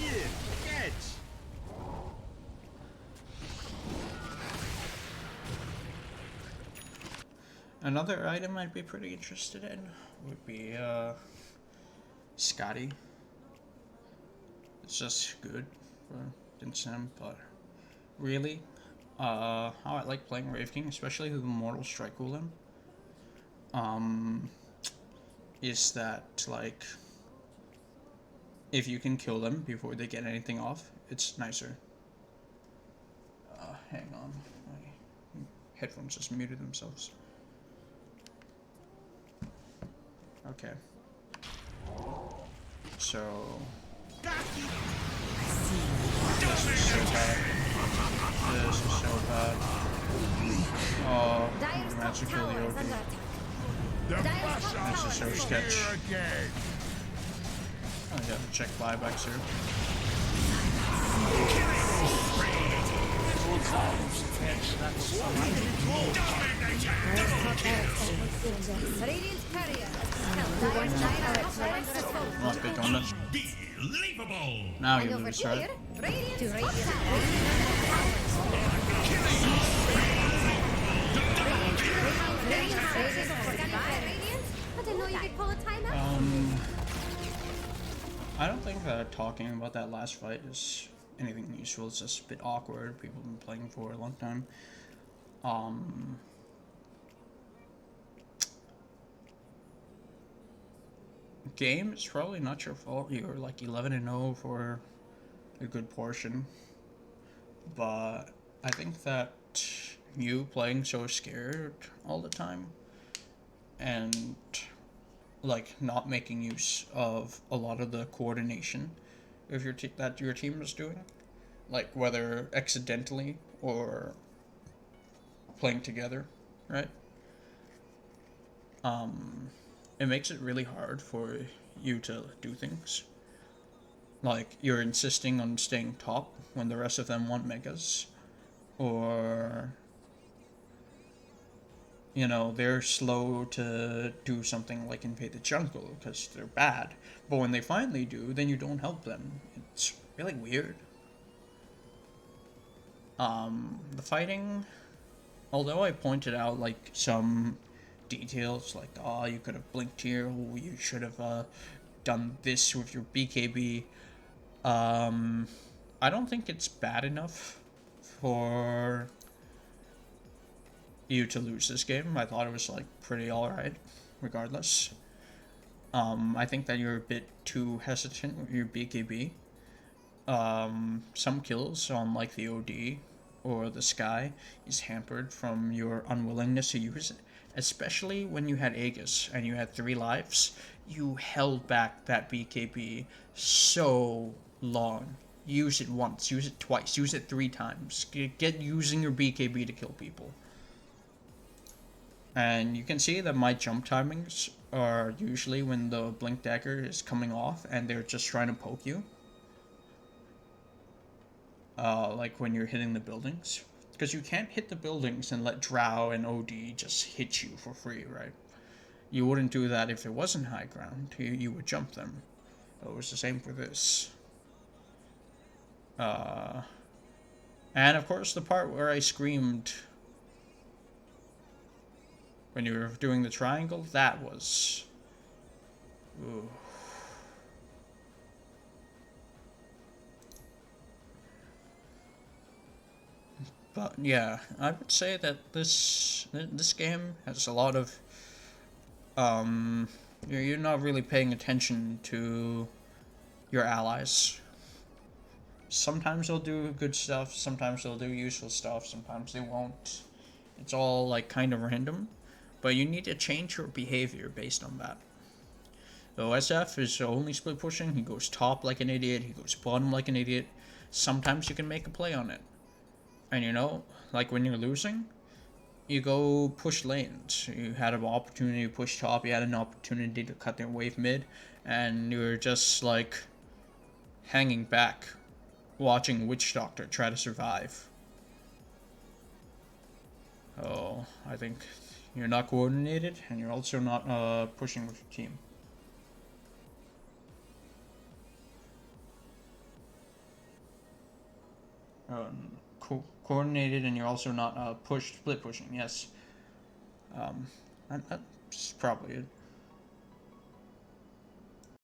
Yeah, catch. Another item I'd be pretty interested in would be Scotty. It's just good for Sim, but really, how I like playing Wraith King, especially with Immortal Strike cooldown, is that like if you can kill them before they get anything off, it's nicer. Hang on, my headphones just muted themselves. Okay. So this is so bad. This is so bad. Oh, the match to kill the OD. This is so sketch. I gotta check buybacks here. Radiant's carrier. Must be doing this. Unbelievable! Now And you over lose, here, right? Radiant to Radiant. I didn't know you could call a timeout. I don't think that talking about that last fight is anything useful. It's just a bit awkward. People have been playing for a long time. Game, it's probably not your fault. You're like 11-0 for a good portion. But I think that you playing so scared all the time and like not making use of a lot of the coordination of your that your team is doing, like whether accidentally or playing together, right? It makes it really hard for you to do things. Like you're insisting on staying top when the rest of them want megas, or you know, they're slow to do something like invade the jungle because they're bad. But when they finally do, then you don't help them. It's really weird. The fighting, although I pointed out like some details, like, oh, you could have blinked here, or you should have done this with your BKB, I don't think it's bad enough for you to lose this game. I thought it was like pretty alright, regardless. I think that you're a bit too hesitant with your BKB. Some kills on like the OD or the Sky is hampered from your unwillingness to use it. Especially when you had Aegis and you had 3 lives, you held back that BKB so long. Use it once, use it twice, use it 3 times. Get using your BKB to kill people. And you can see that my jump timings are usually when the blink dagger is coming off and they're just trying to poke you. Like when you're hitting the buildings. Because you can't hit the buildings and let Drow and OD just hit you for free, right? You wouldn't do that if it wasn't high ground. You would jump them. It was the same for this. And of course the part where I screamed when you were doing the triangle, that was... Ooh. But yeah, I would say that this game has a lot of you're not really paying attention to your allies. Sometimes they'll do good stuff, sometimes they'll do useful stuff, sometimes they won't. It's all like kind of random, but you need to change your behavior based on that. So SF is only split pushing, he goes top like an idiot, he goes bottom like an idiot. Sometimes you can make a play on it. And you know, like when you're losing, you go push lanes. You had an opportunity to push top, you had an opportunity to cut their wave mid, and you're just like hanging back, watching Witch Doctor try to survive. Oh, I think you're not coordinated, and you're also not pushing with your team. Coordinated, and you're also not split pushing. Yes, that's probably it.